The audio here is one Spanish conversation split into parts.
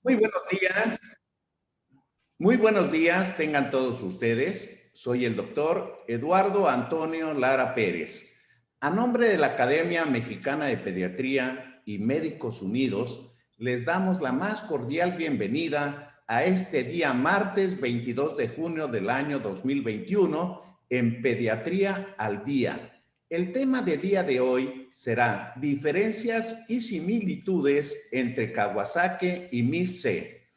Muy buenos días, muy buenos días tengan todos ustedes. Soy el doctor Eduardo Antonio Lara Pérez. A nombre de la Academia Mexicana de Pediatría y Médicos Unidos, les damos la más cordial bienvenida a este día martes 22 de junio del año 2021 en Pediatría al Día. El tema de día de hoy será diferencias y similitudes entre Kawasaki y MIS-C.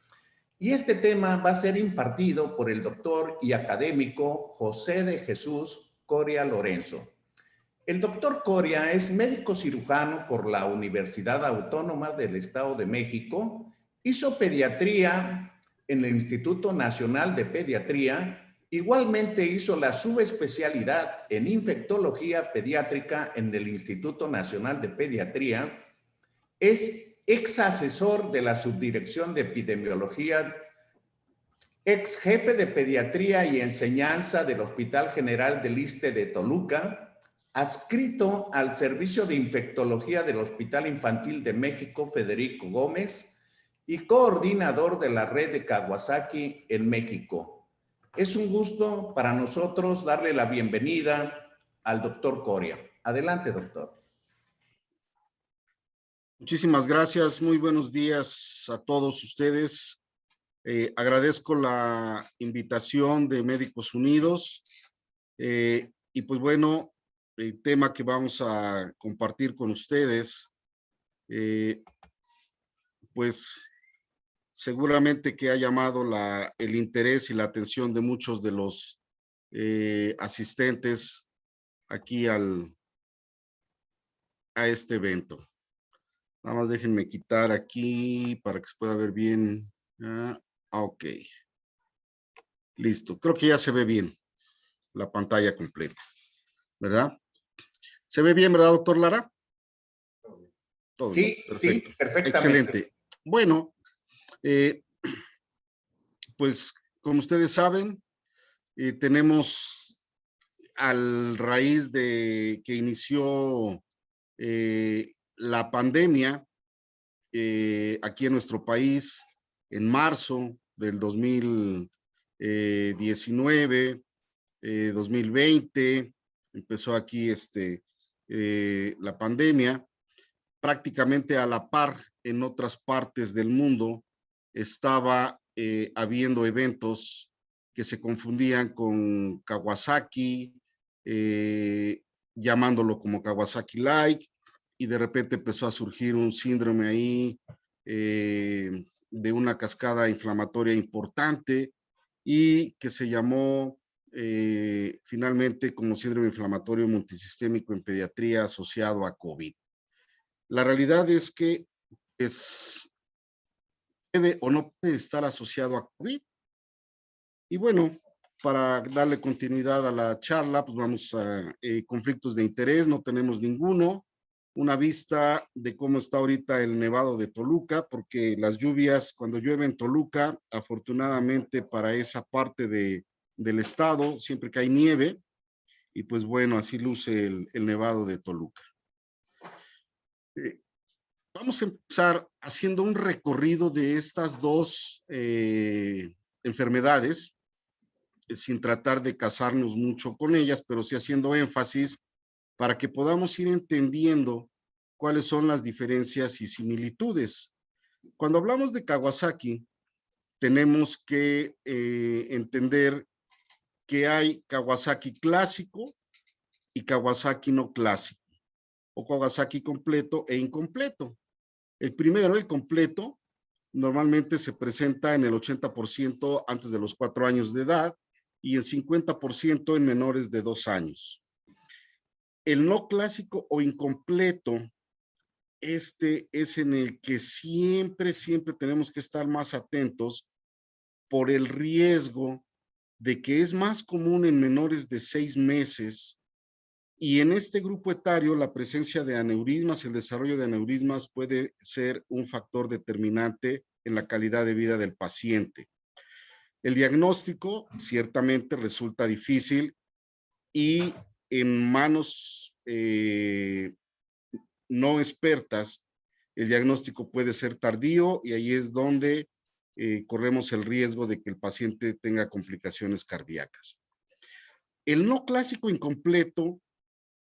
Y este tema va a ser impartido por el doctor y académico José de Jesús Coria Lorenzo. El doctor Coria es médico cirujano por la Universidad Autónoma del Estado de México, hizo pediatría en el Instituto Nacional de Pediatría, igualmente hizo la subespecialidad en infectología pediátrica en el Instituto Nacional de Pediatría, es ex asesor de la Subdirección de Epidemiología, ex jefe de pediatría y enseñanza del Hospital General del Iste de Toluca, adscrito al Servicio de Infectología del Hospital Infantil de México Federico Gómez y coordinador de la red de Kawasaki en México. Es un gusto para nosotros darle la bienvenida al doctor Coria. Adelante, doctor. Muchísimas gracias, muy buenos días a todos ustedes. Agradezco la invitación de Médicos Unidos y pues bueno, el tema que vamos a compartir con ustedes, pues seguramente que ha llamado el interés y la atención de muchos de los asistentes aquí a este evento. Nada más déjenme quitar aquí para que se pueda ver bien. Ok. Listo. Creo que ya se ve bien la pantalla completa, ¿verdad? ¿Se ve bien, verdad, doctor Lara? Todo bien. Sí, Perfecto. sí, perfectamente. Excelente. Bueno, pues como ustedes saben, tenemos al raíz de que inició la pandemia aquí en nuestro país en marzo del 2019, 2020, empezó aquí la pandemia. Prácticamente a la par en otras partes del mundo estaba habiendo eventos que se confundían con Kawasaki, llamándolo como Kawasaki Like, y de repente empezó a surgir un síndrome ahí de una cascada inflamatoria importante y que se llamó finalmente como síndrome inflamatorio multisistémico en pediatría asociado a COVID. La realidad es que puede o no puede estar asociado a COVID. Y bueno, para darle continuidad a la charla, pues vamos a conflictos de interés, no tenemos ninguno. Una vista de cómo está ahorita el Nevado de Toluca, porque las lluvias, cuando llueve en Toluca, afortunadamente para esa parte del estado, siempre que hay nieve, y pues bueno, así luce el Nevado de Toluca. Vamos a empezar haciendo un recorrido de estas dos enfermedades, sin tratar de casarnos mucho con ellas, pero sí haciendo énfasis para que podamos ir entendiendo cuáles son las diferencias y similitudes. Cuando hablamos de Kawasaki, tenemos que entender que hay Kawasaki clásico y Kawasaki no clásico, o Kawasaki completo e incompleto. El primero, el completo, normalmente se presenta en el 80% antes de los 4 años de edad y el 50% en menores de 2 años. El no clásico o incompleto, es en el que siempre tenemos que estar más atentos por el riesgo de que es más común en menores de 6 meses. Y en este grupo etario, la presencia de aneurismas, el desarrollo de aneurismas puede ser un factor determinante en la calidad de vida del paciente. El diagnóstico ciertamente resulta difícil y en manos no expertas, el diagnóstico puede ser tardío y ahí es donde corremos el riesgo de que el paciente tenga complicaciones cardíacas. El no clásico incompleto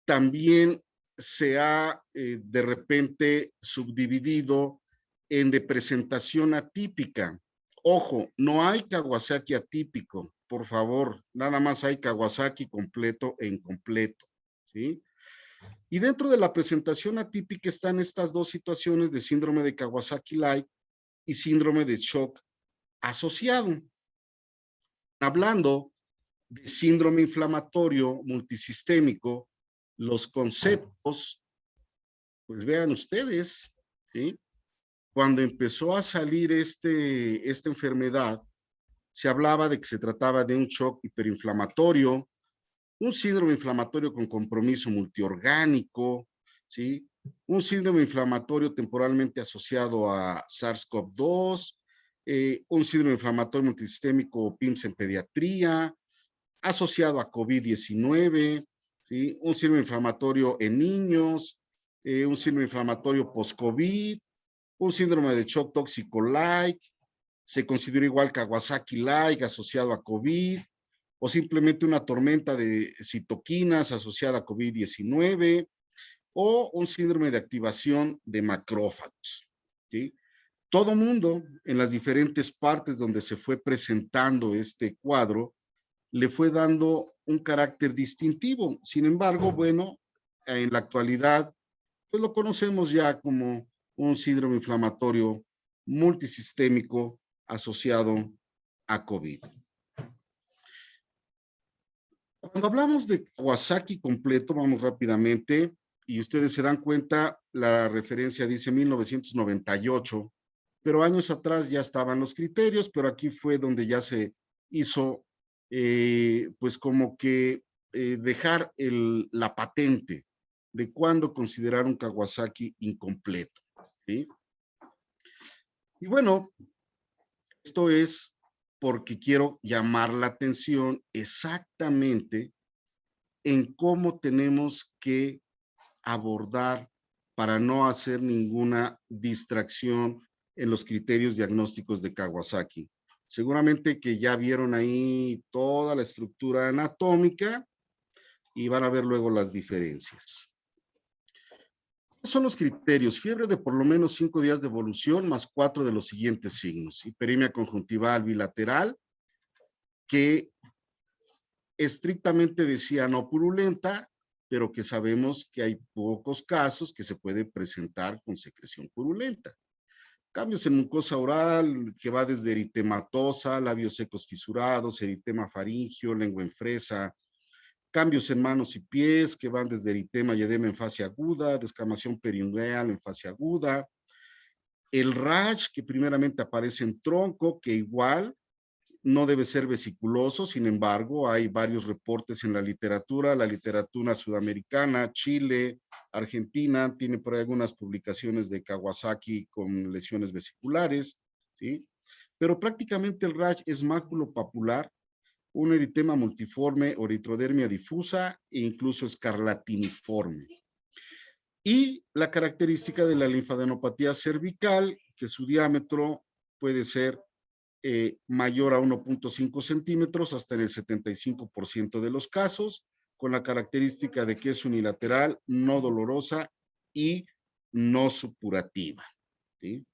también se ha de repente subdividido en de presentación atípica. Ojo, no hay Kawasaki atípico, por favor, nada más hay Kawasaki completo e incompleto, ¿sí? Y dentro de la presentación atípica están estas dos situaciones de síndrome de Kawasaki-like y síndrome de shock asociado. Hablando de síndrome inflamatorio multisistémico, los conceptos, pues vean ustedes, ¿sí? Cuando empezó a salir esta enfermedad, se hablaba de que se trataba de un shock hiperinflamatorio, un síndrome inflamatorio con compromiso multiorgánico, ¿sí? Un síndrome inflamatorio temporalmente asociado a SARS-CoV-2, un síndrome inflamatorio multisistémico PIMS en pediatría, asociado a COVID-19, ¿sí? Un síndrome inflamatorio en niños, un síndrome inflamatorio post-COVID, un síndrome de shock tóxico-like, se considera igual Kawasaki-like asociado a COVID, o simplemente una tormenta de citoquinas asociada a COVID-19, o un síndrome de activación de macrófagos, ¿sí? Todo mundo en las diferentes partes donde se fue presentando este cuadro le fue dando un carácter distintivo. Sin embargo, bueno, en la actualidad, pues lo conocemos ya como un síndrome inflamatorio multisistémico asociado a COVID. Cuando hablamos de Kawasaki completo, vamos rápidamente, y ustedes se dan cuenta, la referencia dice 1998, pero años atrás ya estaban los criterios, pero aquí fue donde ya se hizo, pues como que dejar la patente de cuándo considerar un Kawasaki incompleto, ¿sí? Y bueno, esto es porque quiero llamar la atención exactamente en cómo tenemos que abordar para no hacer ninguna distracción en los criterios diagnósticos de Kawasaki. Seguramente que ya vieron ahí toda la estructura anatómica y van a ver luego las diferencias. ¿Cuáles son los criterios? Fiebre de por lo menos 5 días de evolución más 4 de los siguientes signos. Hiperemia conjuntival bilateral, que estrictamente decía no purulenta, pero que sabemos que hay pocos casos que se puede presentar con secreción purulenta. Cambios en mucosa oral, que va desde eritematosa, labios secos fisurados, eritema faríngeo, lengua en fresa. Cambios en manos y pies, que van desde eritema y edema en fase aguda, descamación periungueal en fase aguda. El rash, que primeramente aparece en tronco, que igual no debe ser vesiculoso, sin embargo, hay varios reportes en la literatura sudamericana, Chile, Argentina, tiene por ahí algunas publicaciones de Kawasaki con lesiones vesiculares, ¿sí? Pero prácticamente el rash es maculopapular, un eritema multiforme, eritrodermia difusa e incluso escarlatiniforme. Y la característica de la linfadenopatía cervical, que su diámetro puede ser mayor a 1.5 centímetros hasta en el 75% de los casos, con la característica de que es unilateral, no dolorosa y no supurativa, ¿sí?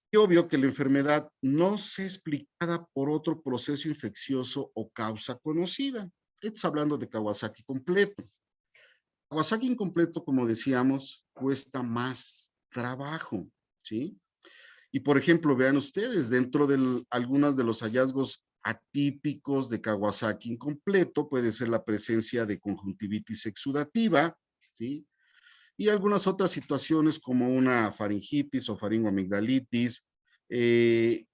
Y obvio que la enfermedad no se explicada por otro proceso infeccioso o causa conocida. Estamos hablando de Kawasaki completo. Kawasaki incompleto, como decíamos, cuesta más trabajo, ¿sí? Y por ejemplo, vean ustedes, dentro de algunos de los hallazgos atípicos de Kawasaki incompleto puede ser la presencia de conjuntivitis exudativa, ¿sí? Y algunas otras situaciones como una faringitis o faringoamigdalitis,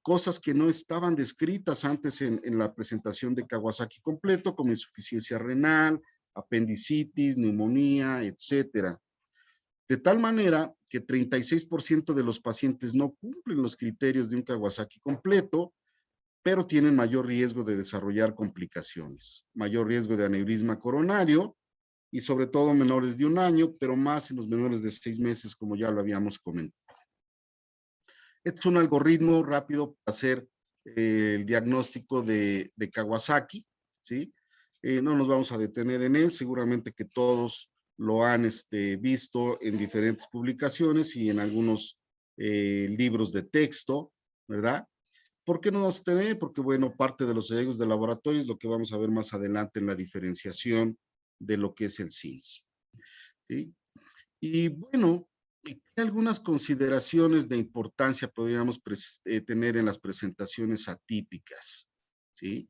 cosas que no estaban descritas antes en la presentación de Kawasaki completo, como insuficiencia renal, apendicitis, neumonía, etcétera. De tal manera que 36% de los pacientes no cumplen los criterios de un Kawasaki completo, pero tienen mayor riesgo de desarrollar complicaciones, mayor riesgo de aneurisma coronario y sobre todo menores de 1 año, pero más en los menores de 6 meses, como ya lo habíamos comentado. Este es un algoritmo rápido para hacer el diagnóstico de Kawasaki, ¿sí? No nos vamos a detener en él, seguramente que todos lo han visto en diferentes publicaciones y en algunos libros de texto, ¿verdad? ¿Por qué no nos detener? Porque, bueno, parte de los hallazgos de laboratorio es lo que vamos a ver más adelante en la diferenciación de lo que es el SIMS, ¿sí? Y bueno, ¿qué algunas consideraciones de importancia podríamos tener en las presentaciones atípicas? ¿Sí?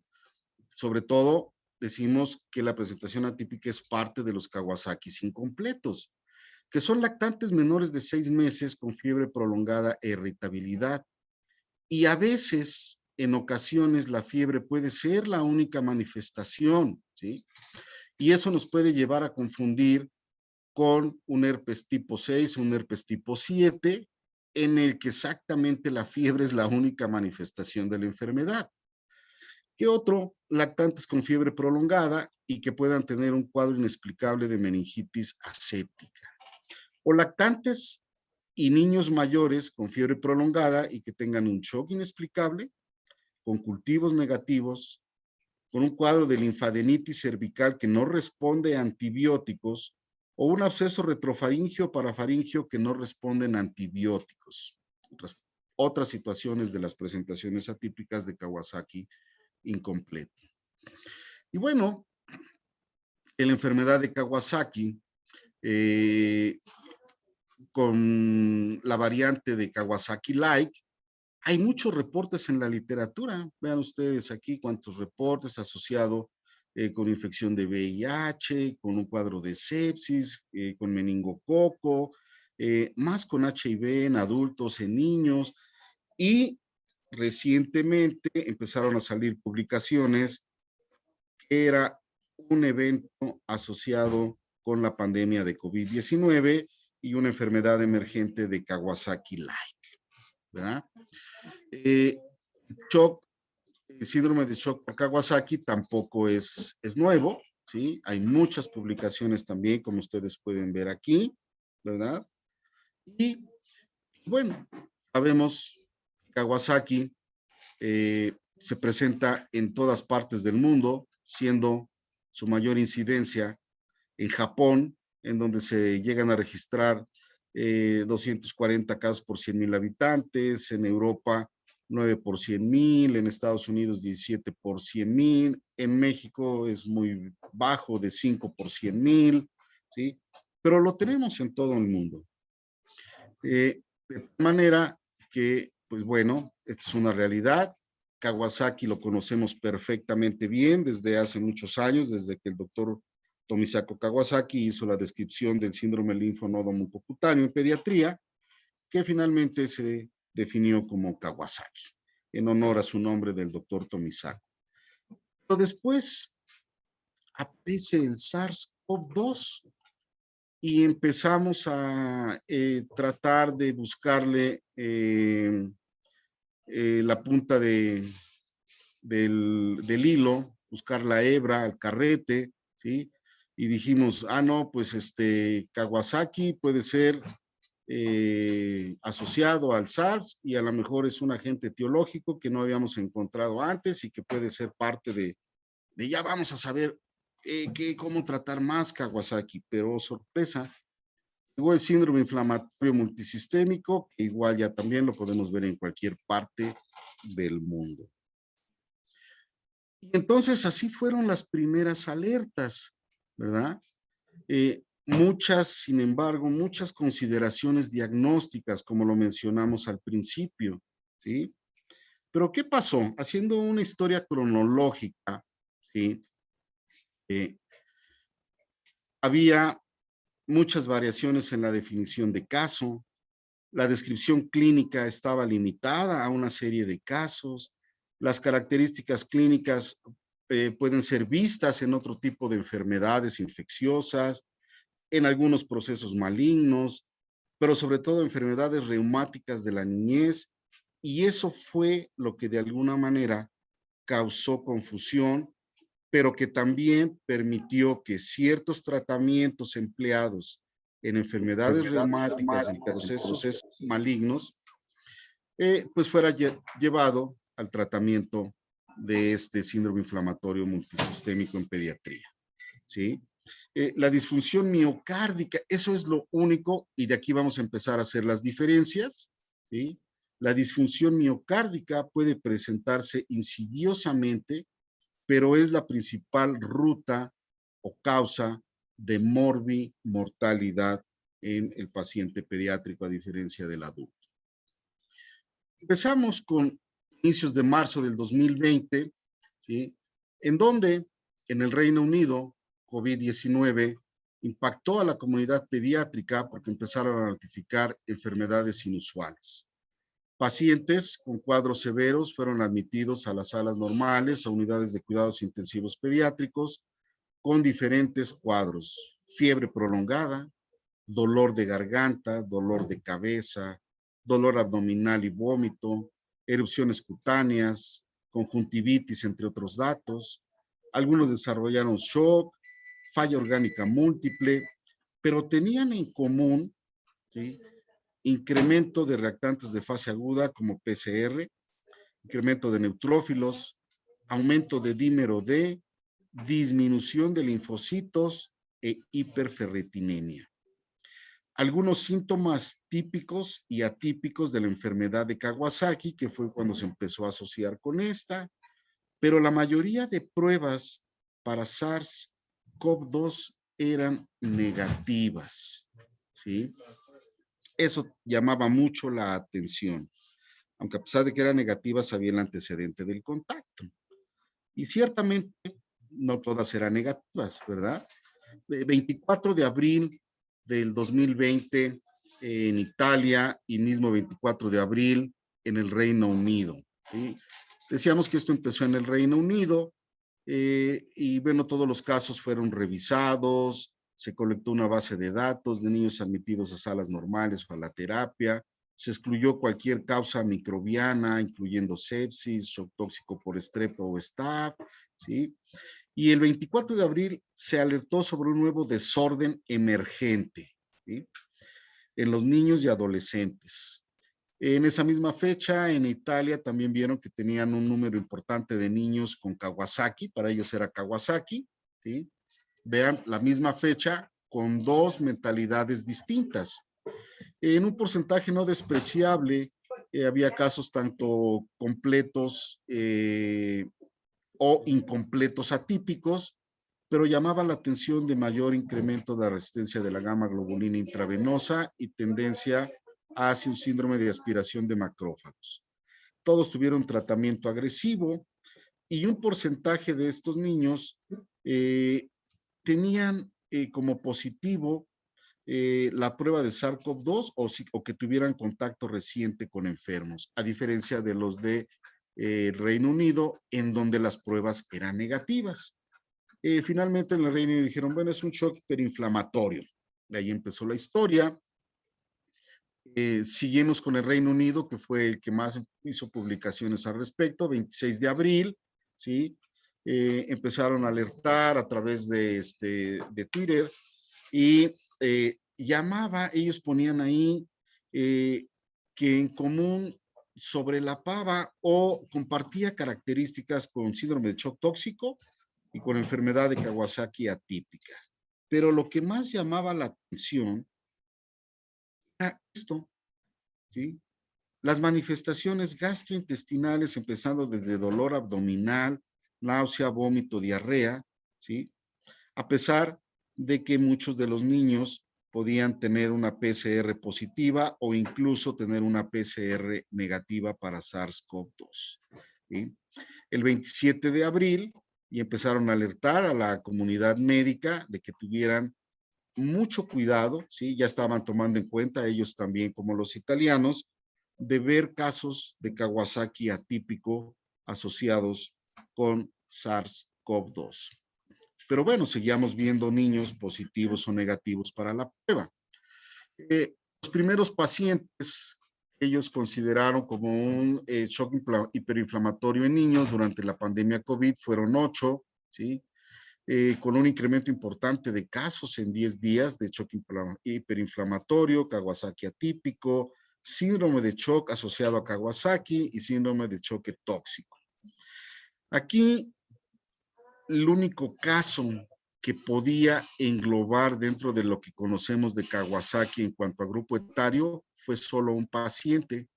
Sobre todo, decimos que la presentación atípica es parte de los Kawasakis incompletos, que son lactantes menores de 6 meses con fiebre prolongada e irritabilidad. Y a veces, en ocasiones, la fiebre puede ser la única manifestación, ¿sí? Y eso nos puede llevar a confundir con un herpes tipo 6, un herpes tipo 7, en el que exactamente la fiebre es la única manifestación de la enfermedad. ¿Qué otro? Lactantes con fiebre prolongada y que puedan tener un cuadro inexplicable de meningitis aséptica. O lactantes y niños mayores con fiebre prolongada y que tengan un shock inexplicable, con cultivos negativos, con un cuadro de linfadenitis cervical que no responde a antibióticos o un absceso retrofaringio o parafaringio que no responden a antibióticos. Otras situaciones de las presentaciones atípicas de Kawasaki incompleto. Y bueno, en la enfermedad de Kawasaki, con la variante de Kawasaki-like, hay muchos reportes en la literatura. Vean ustedes aquí cuántos reportes asociados con infección de VIH, con un cuadro de sepsis, con meningococo, más con HIV en adultos, en niños. Y recientemente empezaron a salir publicaciones que era un evento asociado con la pandemia de COVID-19 y una enfermedad emergente de Kawasaki-like, ¿verdad? Shock, el síndrome de shock por Kawasaki tampoco es nuevo, ¿sí? Hay muchas publicaciones también, como ustedes pueden ver aquí, ¿verdad? Y bueno, sabemos que Kawasaki se presenta en todas partes del mundo, siendo su mayor incidencia en Japón, en donde se llegan a registrar 240 casos por 100,000 habitantes, en Europa 9 por 100,000, en Estados Unidos 17 por 100,000, en México es muy bajo, de 5 por 100,000, ¿sí? Pero lo tenemos en todo el mundo. De manera que, pues bueno, es una realidad. Kawasaki lo conocemos perfectamente bien desde hace muchos años, desde que el doctor Tomisako Kawasaki hizo la descripción del síndrome linfonodo mucocutáneo en pediatría, que finalmente se definió como Kawasaki, en honor a su nombre del doctor Tomisako. Pero después aparece el SARS-CoV-2 y empezamos a tratar de buscarle la punta del hilo, buscar la hebra, el carrete, ¿sí? Y dijimos, no, pues Kawasaki puede ser asociado al SARS y a lo mejor es un agente etiológico que no habíamos encontrado antes y que puede ser parte de ya vamos a saber cómo tratar más Kawasaki, pero sorpresa, llegó el síndrome inflamatorio multisistémico, que igual ya también lo podemos ver en cualquier parte del mundo. Y entonces así fueron las primeras alertas, ¿verdad? Muchas, sin embargo, muchas consideraciones diagnósticas, como lo mencionamos al principio, ¿sí? Pero ¿qué pasó? Haciendo una historia cronológica, ¿sí? Había muchas variaciones en la definición de caso, la descripción clínica estaba limitada a una serie de casos, las características clínicas pueden ser vistas en otro tipo de enfermedades infecciosas, en algunos procesos malignos, pero sobre todo enfermedades reumáticas de la niñez, y eso fue lo que de alguna manera causó confusión, pero que también permitió que ciertos tratamientos empleados en enfermedades reumáticas en procesos malignos pues fuera llevado al tratamiento de este síndrome inflamatorio multisistémico en pediatría, ¿sí? La disfunción miocárdica, eso es lo único, y de aquí vamos a empezar a hacer las diferencias, ¿sí? La disfunción miocárdica puede presentarse insidiosamente, pero es la principal ruta o causa de morbimortalidad en el paciente pediátrico, a diferencia del adulto. Empezamos con inicios de marzo del 2020, ¿sí? En donde en el Reino Unido COVID-19 impactó a la comunidad pediátrica porque empezaron a notificar enfermedades inusuales. Pacientes con cuadros severos fueron admitidos a las salas normales, a unidades de cuidados intensivos pediátricos, con diferentes cuadros: fiebre prolongada, dolor de garganta, dolor de cabeza, dolor abdominal y vómito, erupciones cutáneas, conjuntivitis, entre otros datos. Algunos desarrollaron shock, falla orgánica múltiple, pero tenían en común, ¿sí?, incremento de reactantes de fase aguda como PCR, incremento de neutrófilos, aumento de dímero D, disminución de linfocitos e hiperferritinemia. Algunos síntomas típicos y atípicos de la enfermedad de Kawasaki, que fue cuando se empezó a asociar con esta, pero la mayoría de pruebas para SARS-CoV-2 eran negativas, ¿sí? Eso llamaba mucho la atención, aunque a pesar de que eran negativas, había el antecedente del contacto. Y ciertamente no todas eran negativas, ¿verdad? 24 de abril del 2020 en Italia y mismo 24 de abril en el Reino Unido, ¿sí? Decíamos que esto empezó en el Reino Unido y bueno, todos los casos fueron revisados, se colectó una base de datos de niños admitidos a salas normales o a la terapia, se excluyó cualquier causa microbiana, incluyendo sepsis, shock tóxico por estrepo o staph, ¿sí? Y el 24 de abril se alertó sobre un nuevo desorden emergente, ¿sí?, en los niños y adolescentes. En esa misma fecha, en Italia también vieron que tenían un número importante de niños con Kawasaki, para ellos era Kawasaki, ¿sí? Vean, la misma fecha con dos mentalidades distintas. En un porcentaje no despreciable, había casos tanto completos o incompletos atípicos, pero llamaba la atención de mayor incremento de la resistencia de la gamma globulina intravenosa y tendencia hacia un síndrome de aspiración de macrófagos. Todos tuvieron tratamiento agresivo y un porcentaje de estos niños tenían como positivo la prueba de SARS-CoV-2 o que tuvieran contacto reciente con enfermos, a diferencia de los de Reino Unido, en donde las pruebas eran negativas. Finalmente en el Reino Unido dijeron, bueno, es un shock hiperinflamatorio. De ahí empezó la historia. Seguimos con el Reino Unido, que fue el que más hizo publicaciones al respecto, 26 de abril, ¿sí? Empezaron a alertar a través de Twitter y ellos ponían ahí que en común sobrelapaba o compartía características con síndrome de shock tóxico y con enfermedad de Kawasaki atípica. Pero lo que más llamaba la atención era esto, ¿sí? Las manifestaciones gastrointestinales, empezando desde dolor abdominal, náusea, vómito, diarrea, ¿sí? A pesar de que muchos de los niños podían tener una PCR positiva o incluso tener una PCR negativa para SARS-CoV-2, ¿sí? El 27 de abril y empezaron a alertar a la comunidad médica de que tuvieran mucho cuidado, ¿sí? Ya estaban tomando en cuenta ellos también, como los italianos, de ver casos de Kawasaki atípico asociados con SARS-CoV-2. Pero bueno, seguíamos viendo niños positivos o negativos para la prueba. Los primeros pacientes ellos consideraron como un shock hiperinflamatorio en niños durante la pandemia COVID fueron 8, ¿sí? Con un incremento importante de casos en 10 días de shock hiperinflamatorio, Kawasaki atípico, síndrome de shock asociado a Kawasaki y síndrome de choque tóxico. Aquí, el único caso que podía englobar dentro de lo que conocemos de Kawasaki en cuanto a grupo etario fue solo un paciente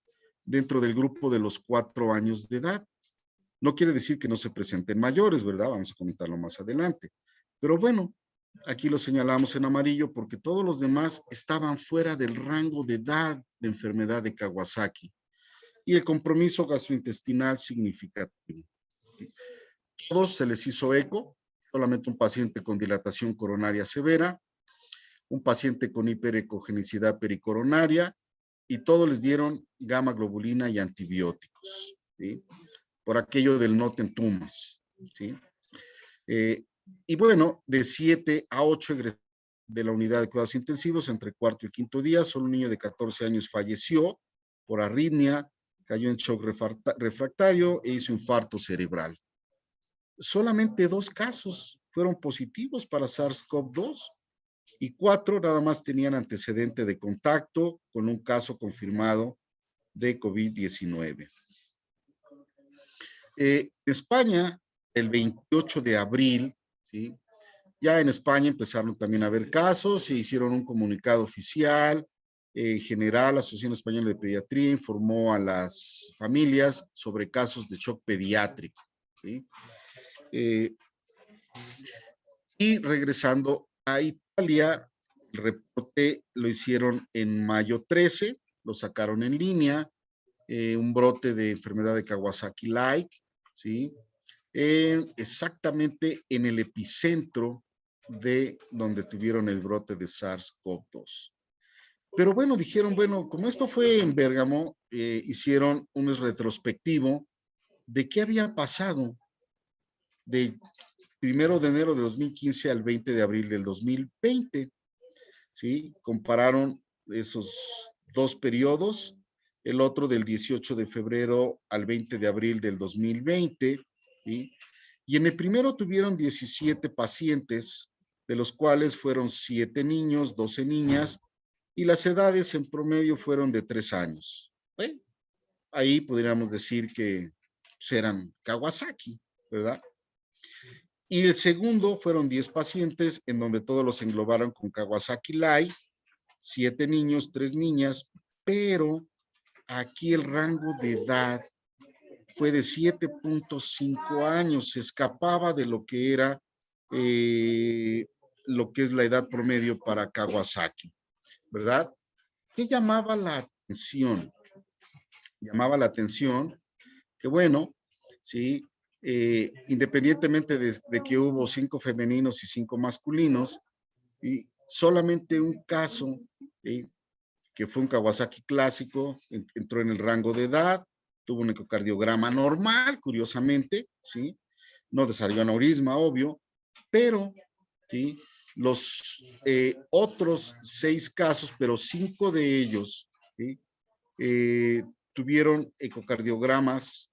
dentro del grupo de los 4 años de edad. No quiere decir que no se presenten mayores, ¿verdad? Vamos a comentarlo más adelante. Pero bueno, aquí lo señalamos en amarillo porque todos los demás estaban fuera del rango de edad de enfermedad de Kawasaki y el compromiso gastrointestinal significativo. Todos se les hizo eco, solamente un paciente con dilatación coronaria severa, un paciente con hiperecogenicidad pericoronaria y todos les dieron gamma globulina y antibióticos, ¿sí? Por aquello del no te entumas, ¿sí? Y bueno, de 7 a 8 egresados de la unidad de cuidados intensivos entre cuarto y quinto día. Solo un niño de 14 años falleció por arritmia, cayó en shock refractario e hizo infarto cerebral. Solamente 2 casos fueron positivos para SARS-CoV-2 y 4 nada más tenían antecedente de contacto con un caso confirmado de COVID-19. España, el 28 de abril, ¿sí? Ya en España empezaron también a haber casos, se hicieron un comunicado oficial, general, la Asociación Española de Pediatría informó a las familias sobre casos de shock pediátrico, ¿sí? Y regresando a Italia, el reporte lo hicieron en mayo 13, lo sacaron en línea, un brote de enfermedad de Kawasaki-like, ¿sí? Exactamente en el epicentro de donde tuvieron el brote de SARS-CoV-2. Pero bueno, dijeron, bueno, como esto fue en Bérgamo, hicieron un retrospectivo de qué había pasado de 1 de enero de 2015 al 20 de abril del 2020, ¿sí? Compararon esos 2 periodos, el otro del 18 de febrero al 20 de abril del 2020, ¿sí? Y en el primero tuvieron 17 pacientes, de los cuales fueron 7 niños, 12 niñas, y las edades en promedio fueron de 3 años. ¿Sí? Ahí podríamos decir que eran Kawasaki, ¿verdad? Y el segundo fueron 10 pacientes, en donde todos los englobaron con Kawasaki-like, 7 niños, 3 niñas, pero aquí el rango de edad fue de 7.5 años, se escapaba de lo que era lo que es la edad promedio para Kawasaki, ¿verdad? ¿Qué llamaba la atención? Llamaba la atención que bueno, sí, independientemente de que hubo 5 femeninos y 5 masculinos, y solamente un caso, que fue un Kawasaki clásico, entró en el rango de edad, tuvo un ecocardiograma normal, curiosamente, ¿sí? No desarrolló aneurisma, obvio, pero, ¿sí? Los otros 6 casos, pero 5 de ellos, ¿sí? Tuvieron ecocardiogramas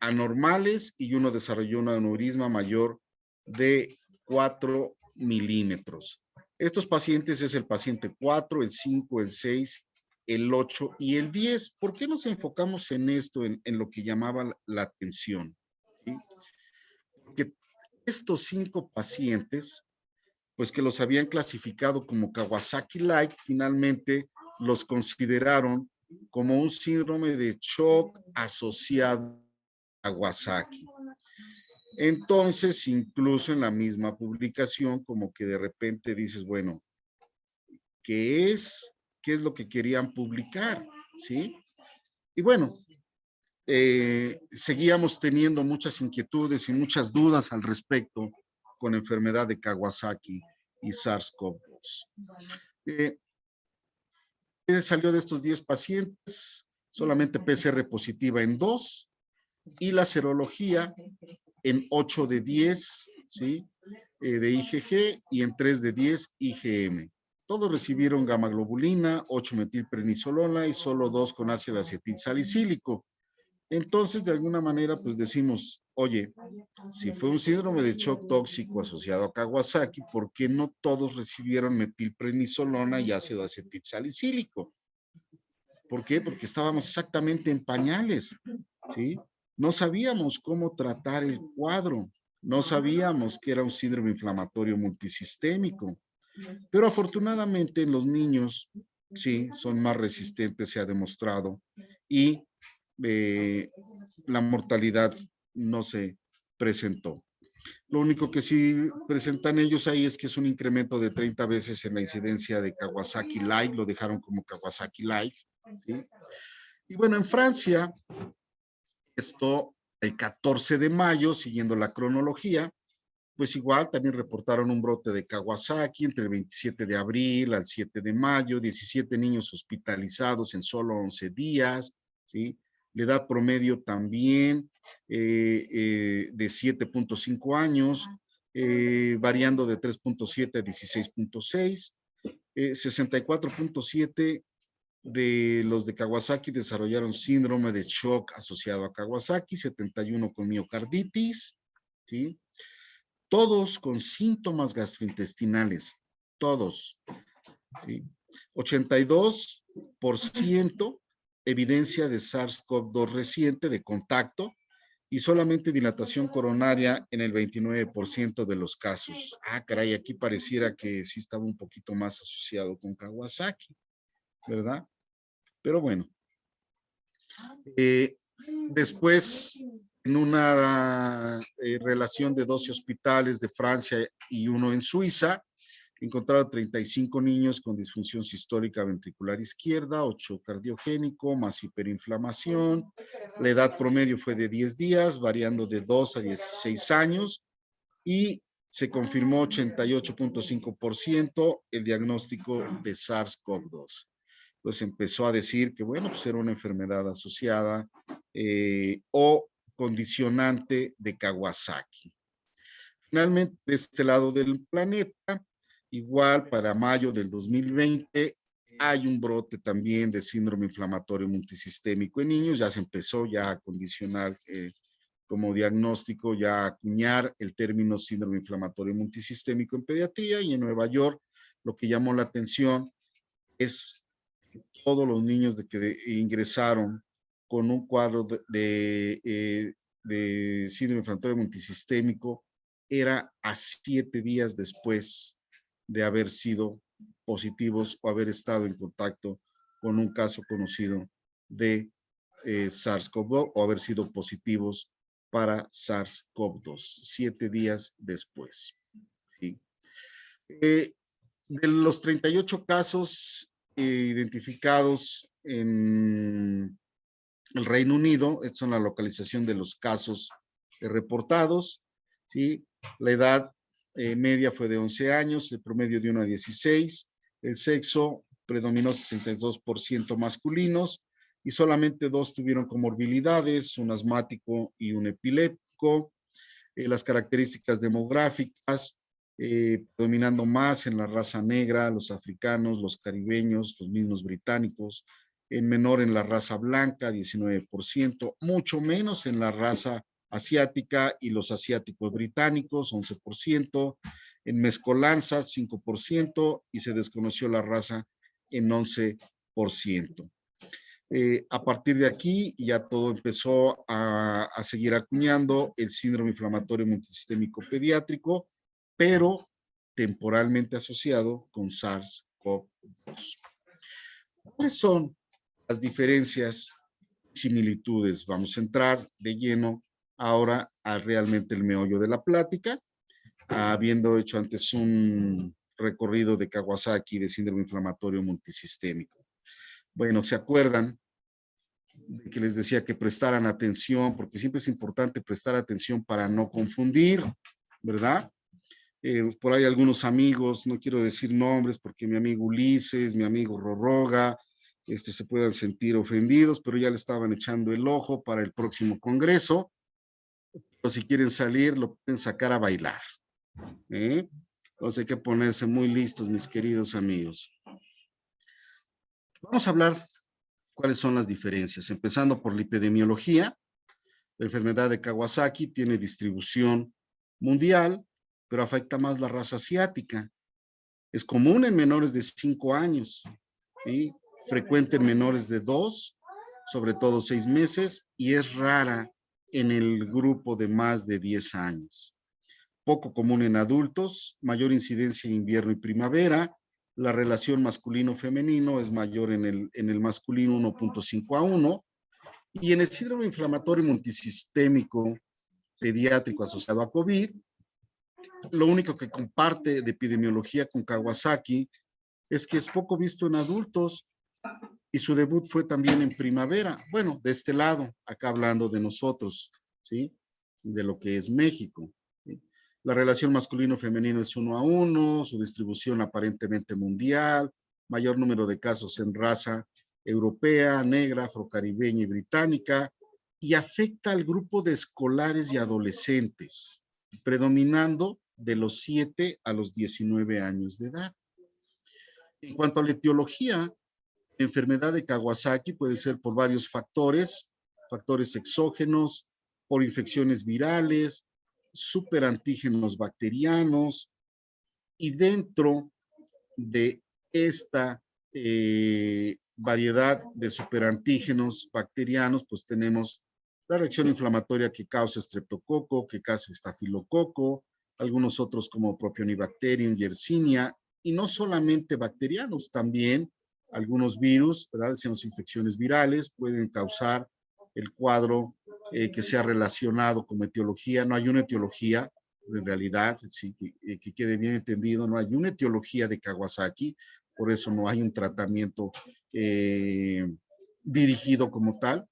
anormales y uno desarrolló un aneurisma mayor de 4 milímetros. Estos pacientes es el paciente 4, el 5, el 6, el 8 y el 10. ¿Por qué nos enfocamos en esto, en lo que llamaba la atención? ¿Sí? Porque estos 5 pacientes, pues que los habían clasificado como Kawasaki-like, finalmente los consideraron como un síndrome de shock asociado a Kawasaki. Entonces, incluso en la misma publicación, como que de repente dices, bueno, ¿qué es lo que querían publicar? ¿Sí? Y bueno, seguíamos teniendo muchas inquietudes y muchas dudas al respecto con la enfermedad de Kawasaki y SARS-CoV-2. Salió de estos 10 pacientes, solamente PCR positiva en 2 y la serología en 8 de 10, ¿sí? De IgG y en 3 de 10 IgM. Todos recibieron gamma globulina, 8 metilprednisolona y solo 2 con ácido acetil salicílico. Entonces, de alguna manera, pues decimos, oye, si fue un síndrome de shock tóxico asociado a Kawasaki, ¿por qué no todos recibieron metilprednisolona y ácido acetil salicílico? ¿Por qué? Porque estábamos exactamente en pañales, ¿sí? No sabíamos cómo tratar el cuadro, no sabíamos que era un síndrome inflamatorio multisistémico, pero afortunadamente en los niños, sí, son más resistentes, se ha demostrado, y eh, la mortalidad no se presentó. Lo único que sí presentan ellos ahí es que es un incremento de 30 veces en la incidencia de Kawasaki-like, lo dejaron como Kawasaki-like, ¿sí? Y bueno, en Francia, esto el 14 de mayo, siguiendo la cronología, pues igual también reportaron un brote de Kawasaki entre el 27 de abril al 7 de mayo, 17 niños hospitalizados en solo 11 días, ¿sí? La edad promedio también de 7.5 años, variando de 3.7 a 16.6, 64.7 de los de Kawasaki desarrollaron síndrome de shock asociado a Kawasaki, 71 con miocarditis, ¿sí? Todos con síntomas gastrointestinales, todos, ¿sí? 82% evidencia de SARS-CoV-2 reciente de contacto y solamente dilatación coronaria en el 29% de los casos. Ah, caray, aquí pareciera que sí estaba un poquito más asociado con Kawasaki, ¿verdad? Pero bueno, después, en una relación de 12 hospitales de Francia y uno en Suiza, encontraron 35 niños con disfunción sistólica ventricular izquierda, 8 cardiogénico, más hiperinflamación. La edad promedio fue de 10 días, variando de 2 a 16 años, y se confirmó 88.5% el diagnóstico de SARS-CoV-2. Entonces empezó a decir que, bueno, pues era una enfermedad asociada o condicionante de Kawasaki. Finalmente, de este lado del planeta, igual para mayo del 2020, hay un brote también de síndrome inflamatorio multisistémico en niños. Ya se empezó ya a condicionar como diagnóstico, ya a acuñar el término síndrome inflamatorio multisistémico en pediatría, y en Nueva York lo que llamó la atención es todos los niños que ingresaron con un cuadro de síndrome inflamatorio multisistémico era a 7 días después de haber sido positivos o haber estado en contacto con un caso conocido de SARS-CoV-2 o haber sido positivos para SARS-CoV-2, 7 días después. ¿Sí? De los 38 casos identificados en el Reino Unido, esta es la localización de los casos reportados, ¿sí? La edad media fue de 11 años, el promedio de 1 a 16, el sexo predominó 62% masculinos y solamente 2 tuvieron comorbilidades, un asmático y un epiléptico. Las características demográficas, dominando más en la raza negra, los africanos, los caribeños, los mismos británicos, en menor en la raza blanca, 19%, mucho menos en la raza asiática y los asiáticos británicos, 11%, en mezcolanza, 5%, y se desconoció la raza en 11%. A partir de aquí ya todo empezó a seguir acuñando el síndrome inflamatorio multisistémico pediátrico, pero temporalmente asociado con SARS-CoV-2. ¿Cuáles son las diferencias y similitudes? Vamos a entrar de lleno ahora a realmente el meollo de la plática, habiendo hecho antes un recorrido de Kawasaki de síndrome inflamatorio multisistémico. Bueno, ¿se acuerdan de que les decía que prestaran atención? Porque siempre es importante prestar atención para no confundir, ¿verdad? Por ahí algunos amigos, no quiero decir nombres porque mi amigo Ulises, mi amigo Rorroga, se puedan sentir ofendidos, pero ya le estaban echando el ojo para el próximo congreso. O si quieren salir, lo pueden sacar a bailar. Entonces hay que ponerse muy listos, mis queridos amigos. Vamos a hablar cuáles son las diferencias, empezando por la epidemiología. La enfermedad de Kawasaki tiene distribución mundial, pero afecta más la raza asiática. Es común en menores de 5 años, ¿sí? frecuente en menores de 2, sobre todo 6 meses, y es rara en el grupo de más de 10 años. Poco común en adultos, mayor incidencia en invierno y primavera. La relación masculino-femenino es mayor en el masculino 1.5 a 1. Y en el síndrome inflamatorio multisistémico pediátrico asociado a COVID, lo único que comparte de epidemiología con Kawasaki es que es poco visto en adultos y su debut fue también en primavera. Bueno, de este lado, acá hablando de nosotros, ¿sí? De lo que es México. ¿Sí? La relación masculino-femenino es 1 a 1, su distribución aparentemente mundial, mayor número de casos en raza europea, negra, afrocaribeña y británica, y afecta al grupo de escolares y adolescentes, predominando de los 7 a los 19 años de edad. En cuanto a la etiología, la enfermedad de Kawasaki puede ser por varios factores, factores exógenos, por infecciones virales, superantígenos bacterianos, y dentro de esta variedad de superantígenos bacterianos, pues tenemos la reacción inflamatoria que causa estreptococo, que causa estafilococo, algunos otros como Propionibacterium, Yersinia, y no solamente bacterianos, también algunos virus, ¿verdad? Decimos infecciones virales, pueden causar el cuadro que sea relacionado con etiología. No hay una etiología, en realidad, sí, que quede bien entendido, no hay una etiología de Kawasaki, por eso no hay un tratamiento dirigido como tal,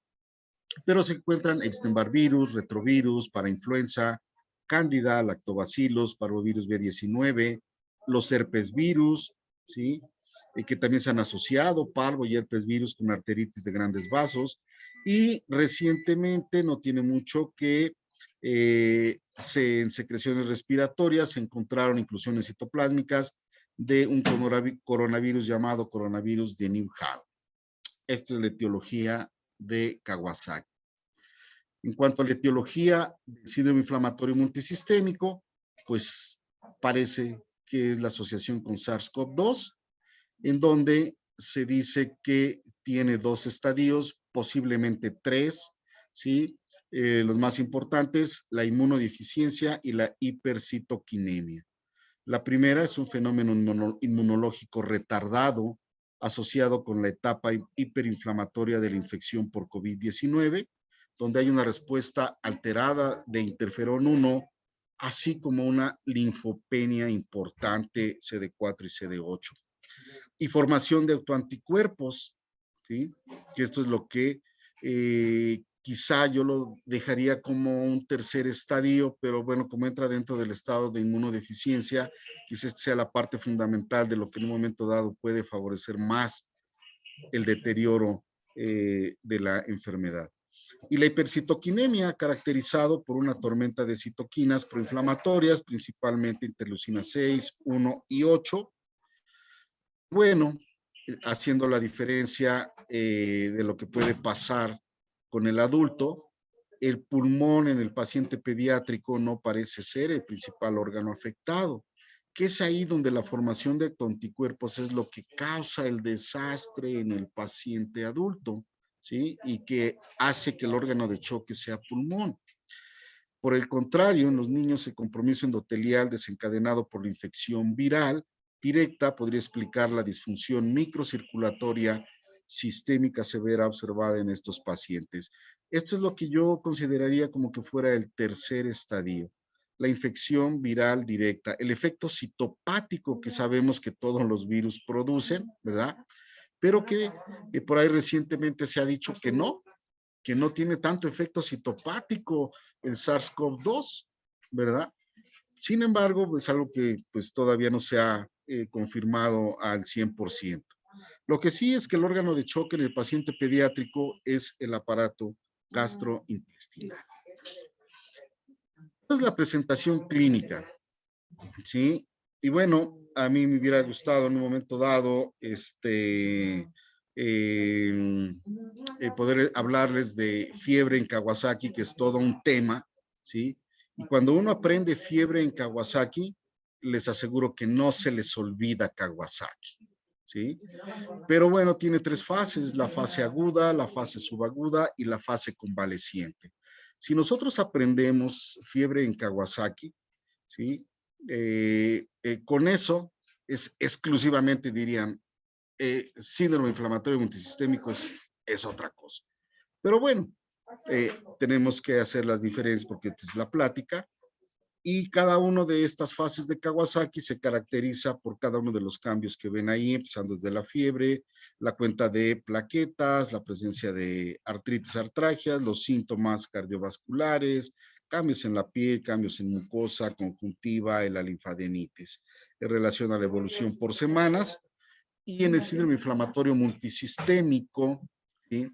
pero se encuentran Epstein-Barr virus, retrovirus, parainfluenza, cándida, lactobacillus, parvovirus B19, los herpes virus, ¿sí? Que también se han asociado, parvo y herpes virus con arteritis de grandes vasos, y recientemente, no tiene mucho, que en secreciones respiratorias se encontraron inclusiones citoplásmicas de un coronavirus llamado coronavirus de Newhouse. Esta es la etiología de Kawasaki. En cuanto a la etiología del síndrome inflamatorio multisistémico, pues parece que es la asociación con SARS-CoV-2, en donde se dice que tiene 2 estadios, posiblemente 3, ¿sí? Los más importantes, la inmunodeficiencia y la hipercitoquinemia. La primera es un fenómeno inmunológico retardado asociado con la etapa hiperinflamatoria de la infección por COVID-19, donde hay una respuesta alterada de interferón 1, así como una linfopenia importante CD4 y CD8. Y formación de autoanticuerpos, ¿sí? Que esto es lo que quizá yo lo dejaría como un tercer estadio, pero bueno, como entra dentro del estado de inmunodeficiencia, quizá esta sea la parte fundamental de lo que en un momento dado puede favorecer más el deterioro de la enfermedad. Y la hipercitoquinemia, caracterizado por una tormenta de citoquinas proinflamatorias, principalmente interleucina 6, 1 y 8. Bueno, haciendo la diferencia de lo que puede pasar con el adulto, el pulmón en el paciente pediátrico no parece ser el principal órgano afectado, que es ahí donde la formación de anticuerpos es lo que causa el desastre en el paciente adulto, ¿sí? Y que hace que el órgano de choque sea pulmón. Por el contrario, en los niños el compromiso endotelial desencadenado por la infección viral directa podría explicar la disfunción microcirculatoria sistémica severa observada en estos pacientes. Esto es lo que yo consideraría como que fuera el tercer estadio, la infección viral directa, el efecto citopático que sabemos que todos los virus producen, ¿verdad? Pero que por ahí recientemente se ha dicho que no tiene tanto efecto citopático el SARS-CoV-2, ¿verdad? Sin embargo, es pues algo que pues todavía no se ha confirmado al 100%. Lo que sí es que el órgano de choque en el paciente pediátrico es el aparato gastrointestinal. Esta es la presentación clínica, ¿sí? Y bueno, a mí me hubiera gustado en un momento dado poder hablarles de fiebre en Kawasaki, que es todo un tema, ¿sí? Y cuando uno aprende fiebre en Kawasaki, les aseguro que no se les olvida Kawasaki, ¿sí? Pero bueno, tiene 3 fases, la fase aguda, la fase subaguda y la fase convaleciente. Si nosotros aprendemos fiebre en Kawasaki, ¿sí? Con eso es exclusivamente, dirían, síndrome inflamatorio multisistémico es otra cosa. Pero bueno, tenemos que hacer las diferencias porque esta es la plática. Y cada una de estas fases de Kawasaki se caracteriza por cada uno de los cambios que ven ahí, empezando desde la fiebre, la cuenta de plaquetas, la presencia de artritis, artralgias, los síntomas cardiovasculares, cambios en la piel, cambios en mucosa, conjuntiva, la linfadenitis, en relación a la evolución por semanas. Y en el síndrome inflamatorio multisistémico, ¿sí?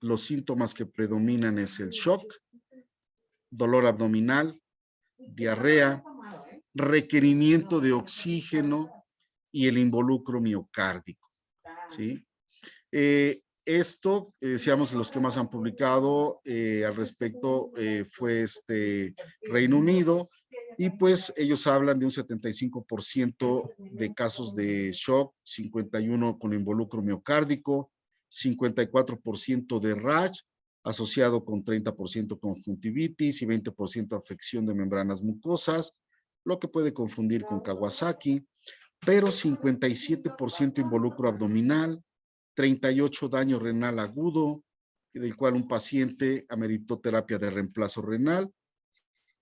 Los síntomas que predominan es el shock, dolor abdominal, diarrea, requerimiento de oxígeno y el involucro miocárdico, ¿sí? Esto, decíamos, los que más han publicado al respecto fue Reino Unido, y pues ellos hablan de un 75% de casos de shock, 51% con involucro miocárdico, 54% de rash, asociado con 30% conjuntivitis y 20% afección de membranas mucosas, lo que puede confundir con Kawasaki, pero 57% involucro abdominal, 38 daño renal agudo, del cual un paciente ameritó terapia de reemplazo renal,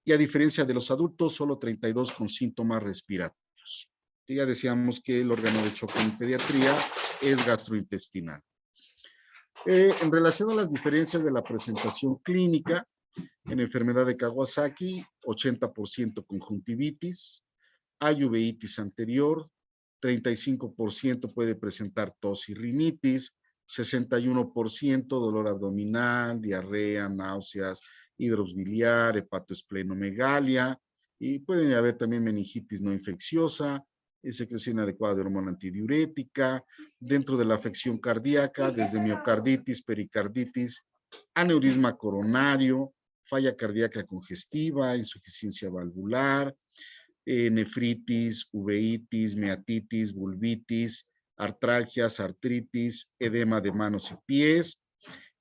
y a diferencia de los adultos, solo 32 con síntomas respiratorios. Y ya decíamos que el órgano de choque en pediatría es gastrointestinal. En relación a las diferencias de la presentación clínica, en enfermedad de Kawasaki, 80% conjuntivitis, hay uveitis anterior, 35% puede presentar tos y rinitis, 61% dolor abdominal, diarrea, náuseas, hidrops biliar, hepatoesplenomegalia, y pueden haber también meningitis no infecciosa, secreción adecuada de hormona antidiurética, dentro de la afección cardíaca, desde miocarditis, pericarditis, aneurisma coronario, falla cardíaca congestiva, insuficiencia valvular, nefritis, uveitis, meatitis, vulvitis, artralgias, artritis, edema de manos y pies,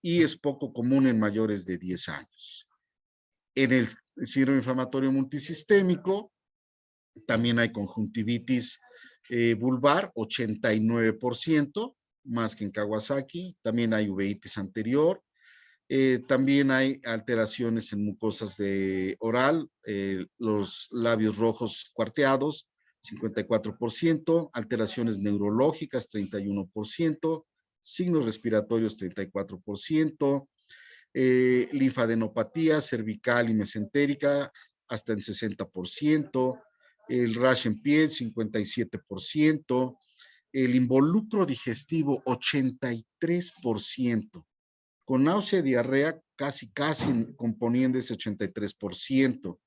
y es poco común en mayores de 10 años. En el síndrome inflamatorio multisistémico también hay conjuntivitis vulvar, 89%, más que en Kawasaki. También hay uveitis anterior. También hay alteraciones en mucosas de oral, los labios rojos cuarteados, 54%, alteraciones neurológicas, 31%, signos respiratorios, 34%, linfadenopatía cervical y mesentérica, hasta en 60%, el rash en piel, 57%, el involucro digestivo, 83%. Con náusea y diarrea casi componiendo ese 83%.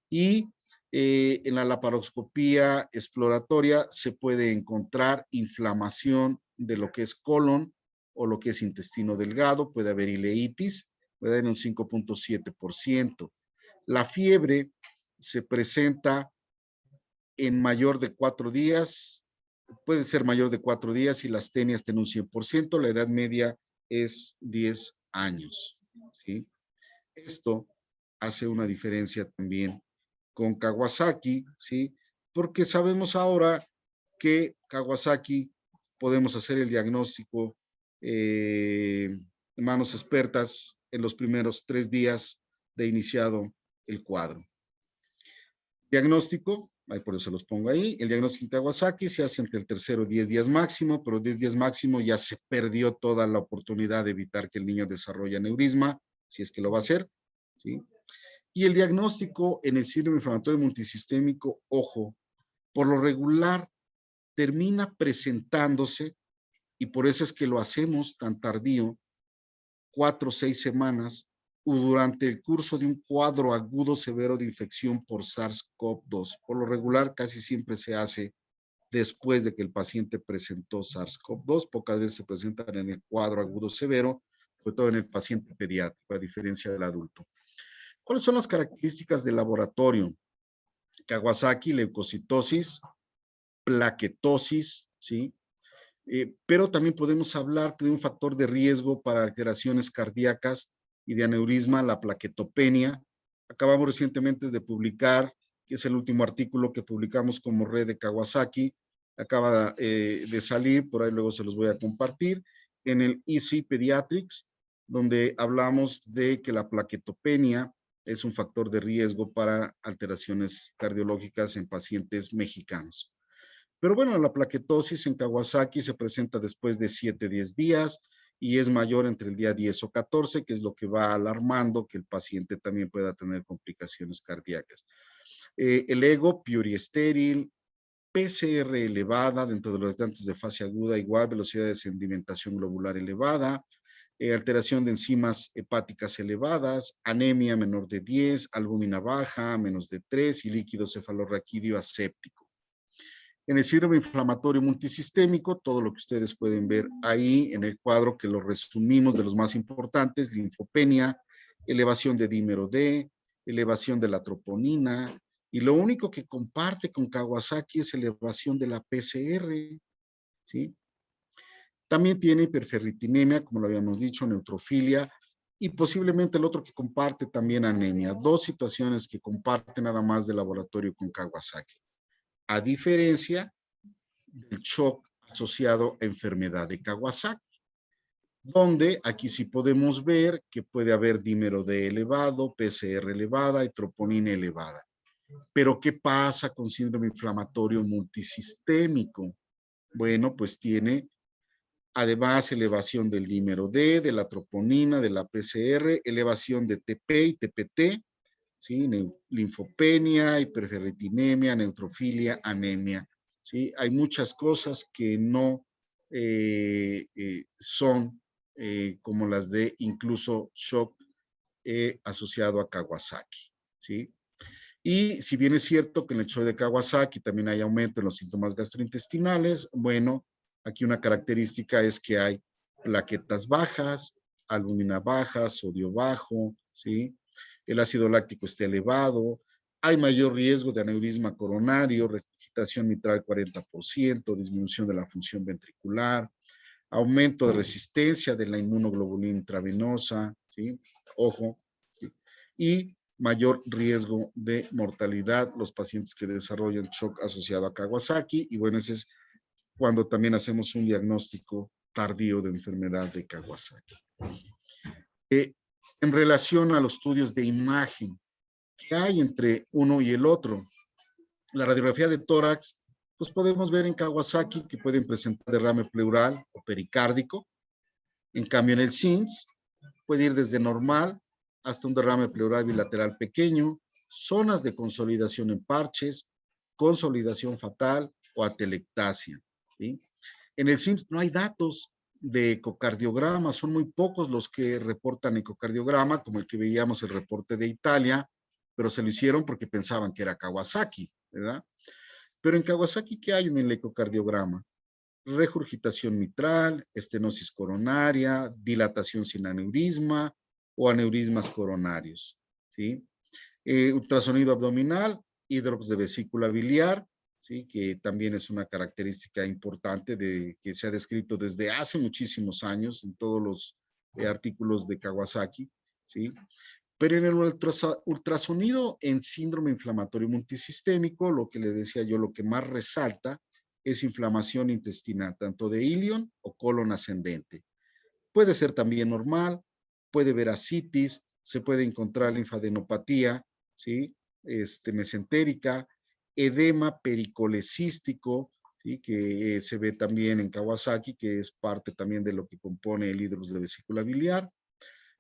Y en la laparoscopía exploratoria se puede encontrar inflamación de lo que es colon o lo que es intestino delgado, puede haber ileitis, puede haber un 5.7%. La fiebre se presenta en mayor de 4 días, puede ser mayor de 4 días y la astenia está en un 100%, la edad media es 10 años, ¿sí? Esto hace una diferencia también con Kawasaki, ¿sí? Porque sabemos ahora que Kawasaki podemos hacer el diagnóstico manos expertas en los primeros 3 días de iniciado el cuadro. Diagnóstico, por eso los pongo ahí, el diagnóstico en Kawasaki se hace entre el tercero y 10 días máximo, pero 10 días máximo ya se perdió toda la oportunidad de evitar que el niño desarrolle aneurisma, si es que lo va a hacer, ¿sí? Y el diagnóstico en el síndrome inflamatorio multisistémico, ojo, por lo regular termina presentándose, y por eso es que lo hacemos tan tardío, 4 o 6 semanas, o durante el curso de un cuadro agudo severo de infección por SARS-CoV-2. Por lo regular, casi siempre se hace después de que el paciente presentó SARS-CoV-2. Pocas veces se presentan en el cuadro agudo severo, sobre todo en el paciente pediátrico, a diferencia del adulto. ¿Cuáles son las características del laboratorio? Kawasaki, leucocitosis, plaquetosis, ¿sí? Pero también podemos hablar de un factor de riesgo para alteraciones cardíacas y de aneurisma, la plaquetopenia. Acabamos recientemente de publicar, que es el último artículo que publicamos como red de Kawasaki, acaba de salir, por ahí luego se los voy a compartir, en el EC Pediatrics, donde hablamos de que la plaquetopenia es un factor de riesgo para alteraciones cardiológicas en pacientes mexicanos. Pero bueno, la plaquetosis en Kawasaki se presenta después de 7-10 días y es mayor entre el día 10 o 14, que es lo que va alarmando que el paciente también pueda tener complicaciones cardíacas. El ego pluriestéril, PCR elevada dentro de los habitantes de fase aguda, igual velocidad de sedimentación globular elevada, alteración de enzimas hepáticas elevadas, anemia menor de 10, albúmina baja, menos de 3 y líquido cefalorraquídeo aséptico. En el síndrome inflamatorio multisistémico, todo lo que ustedes pueden ver ahí en el cuadro, que lo resumimos de los más importantes: linfopenia, elevación de dímero D, elevación de la troponina, y lo único que comparte con Kawasaki es elevación de la PCR, ¿sí? También tiene hiperferritinemia, como lo habíamos dicho, neutrofilia, y posiblemente el otro que comparte también anemia. Dos situaciones que comparte nada más de laboratorio con Kawasaki. A diferencia del shock asociado a enfermedad de Kawasaki, donde aquí sí podemos ver que puede haber dímero D elevado, PCR elevada y troponina elevada. Pero ¿qué pasa con síndrome inflamatorio multisistémico? Bueno, pues tiene además elevación del dímero D, de la troponina, de la PCR, elevación de TP y TPT, ¿sí? Linfopenia, hiperferritinemia, neutrofilia, anemia, ¿sí? Hay muchas cosas que no son como las de incluso shock asociado a Kawasaki, ¿sí? Y si bien es cierto que en el shock de Kawasaki también hay aumento en los síntomas gastrointestinales, bueno, aquí una característica es que hay plaquetas bajas, albúmina baja, sodio bajo, ¿sí? El ácido láctico está elevado, hay mayor riesgo de aneurisma coronario, regurgitación mitral 40%, disminución de la función ventricular, aumento de resistencia de la inmunoglobulina intravenosa, ¿sí? Ojo, ¿sí? Y mayor riesgo de mortalidad los pacientes que desarrollan shock asociado a Kawasaki, y bueno, ese es cuando también hacemos un diagnóstico tardío de enfermedad de Kawasaki. En relación a los estudios de imagen que hay entre uno y el otro, la radiografía de tórax, pues podemos ver en Kawasaki que pueden presentar derrame pleural o pericárdico. En cambio, en el SIMS puede ir desde normal hasta un derrame pleural bilateral pequeño, zonas de consolidación en parches, consolidación fatal o atelectasia, ¿sí? En el SIMS no hay datos de ecocardiograma, son muy pocos los que reportan ecocardiograma, como el que veíamos el reporte de Italia, pero se lo hicieron porque pensaban que era Kawasaki, ¿verdad? Pero en Kawasaki, ¿qué hay en el ecocardiograma? Regurgitación mitral, estenosis coronaria, dilatación sin aneurisma o aneurismas coronarios, ¿sí? Ultrasonido abdominal, hidrops de vesícula biliar, ¿sí? Que también es una característica importante que se ha descrito desde hace muchísimos años en todos los artículos de Kawasaki, ¿sí? Pero en el ultrasonido en síndrome inflamatorio multisistémico, lo que le decía yo, lo que más resalta es inflamación intestinal, tanto de ilion o colon ascendente. Puede ser también normal, puede ver ascitis, se puede encontrar linfadenopatía, ¿sí? Mesentérica, edema pericolecístico, ¿sí? Que se ve también en Kawasaki, que es parte también de lo que compone el hidrus de vesícula biliar.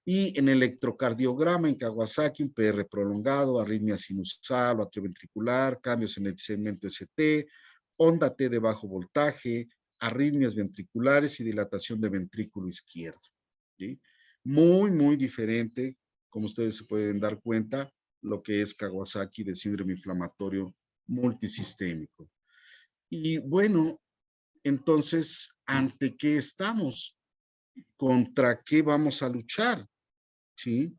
Y en electrocardiograma en Kawasaki, un PR prolongado, arritmia sinusal o atrioventricular, cambios en el segmento ST, onda T de bajo voltaje, arritmias ventriculares y dilatación de ventrículo izquierdo, ¿sí? Muy, muy diferente, como ustedes se pueden dar cuenta, lo que es Kawasaki de síndrome inflamatorio multisistémico. Y bueno, entonces, ¿ante qué estamos? ¿Contra qué vamos a luchar? ¿Sí?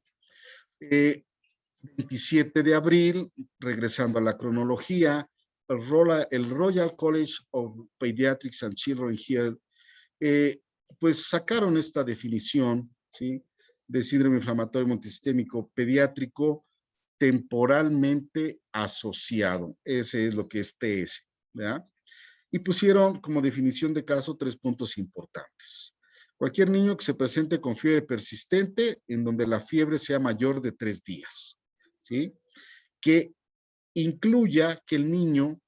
27 de abril, regresando a la cronología, el Royal College of Pediatrics and Children Health eh, pues sacaron esta definición, ¿sí? De síndrome inflamatorio multisistémico pediátrico temporalmente asociado. Ese es lo que es TS, ¿verdad? Y pusieron como definición de caso 3 puntos importantes. Cualquier niño que se presente con fiebre persistente en donde la fiebre sea mayor de 3 días, ¿sí? Que incluya que el niño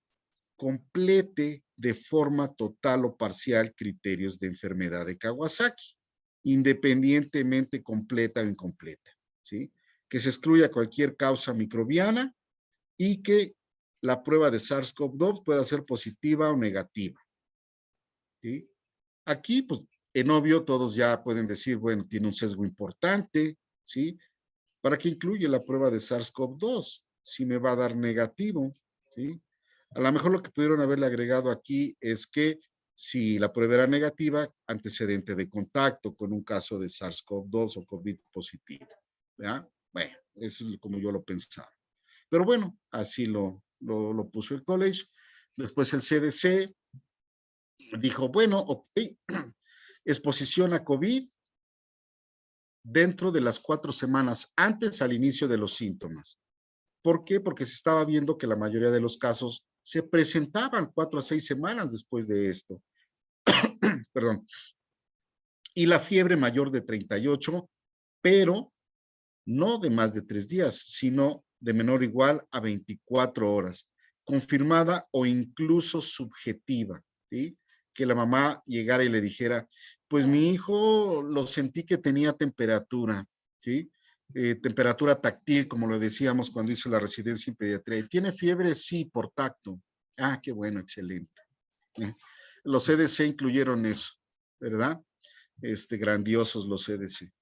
complete de forma total o parcial criterios de enfermedad de Kawasaki, independientemente completa o incompleta, ¿sí? Que se excluya cualquier causa microbiana y que la prueba de SARS-CoV-2 pueda ser positiva o negativa, ¿sí? Aquí, pues, en obvio, todos ya pueden decir, bueno, tiene un sesgo importante, ¿sí? ¿Para qué incluye la prueba de SARS-CoV-2? Si me va a dar negativo, ¿sí? A lo mejor lo que pudieron haberle agregado aquí es que si la prueba era negativa, antecedente de contacto con un caso de SARS-CoV-2 o COVID positivo, ¿ya? Bueno, eso es como yo lo pensaba. Pero bueno, así lo puso el college. Después el CDC dijo, bueno, ok, exposición a COVID dentro de las 4 semanas antes al inicio de los síntomas. ¿Por qué? Porque se estaba viendo que la mayoría de los casos se presentaban 4 a 6 semanas después de esto. Perdón. Y la fiebre mayor de 38, pero no de más de 3 días, sino de menor o igual a 24 horas, confirmada o incluso subjetiva, ¿sí? Que la mamá llegara y le dijera, pues mi hijo lo sentí que tenía temperatura, ¿sí? Temperatura táctil, como lo decíamos cuando hice la residencia en pediatría. ¿Tiene fiebre? Sí, por tacto. Ah, qué bueno, excelente. Los CDC incluyeron eso, ¿verdad? Grandiosos los CDC.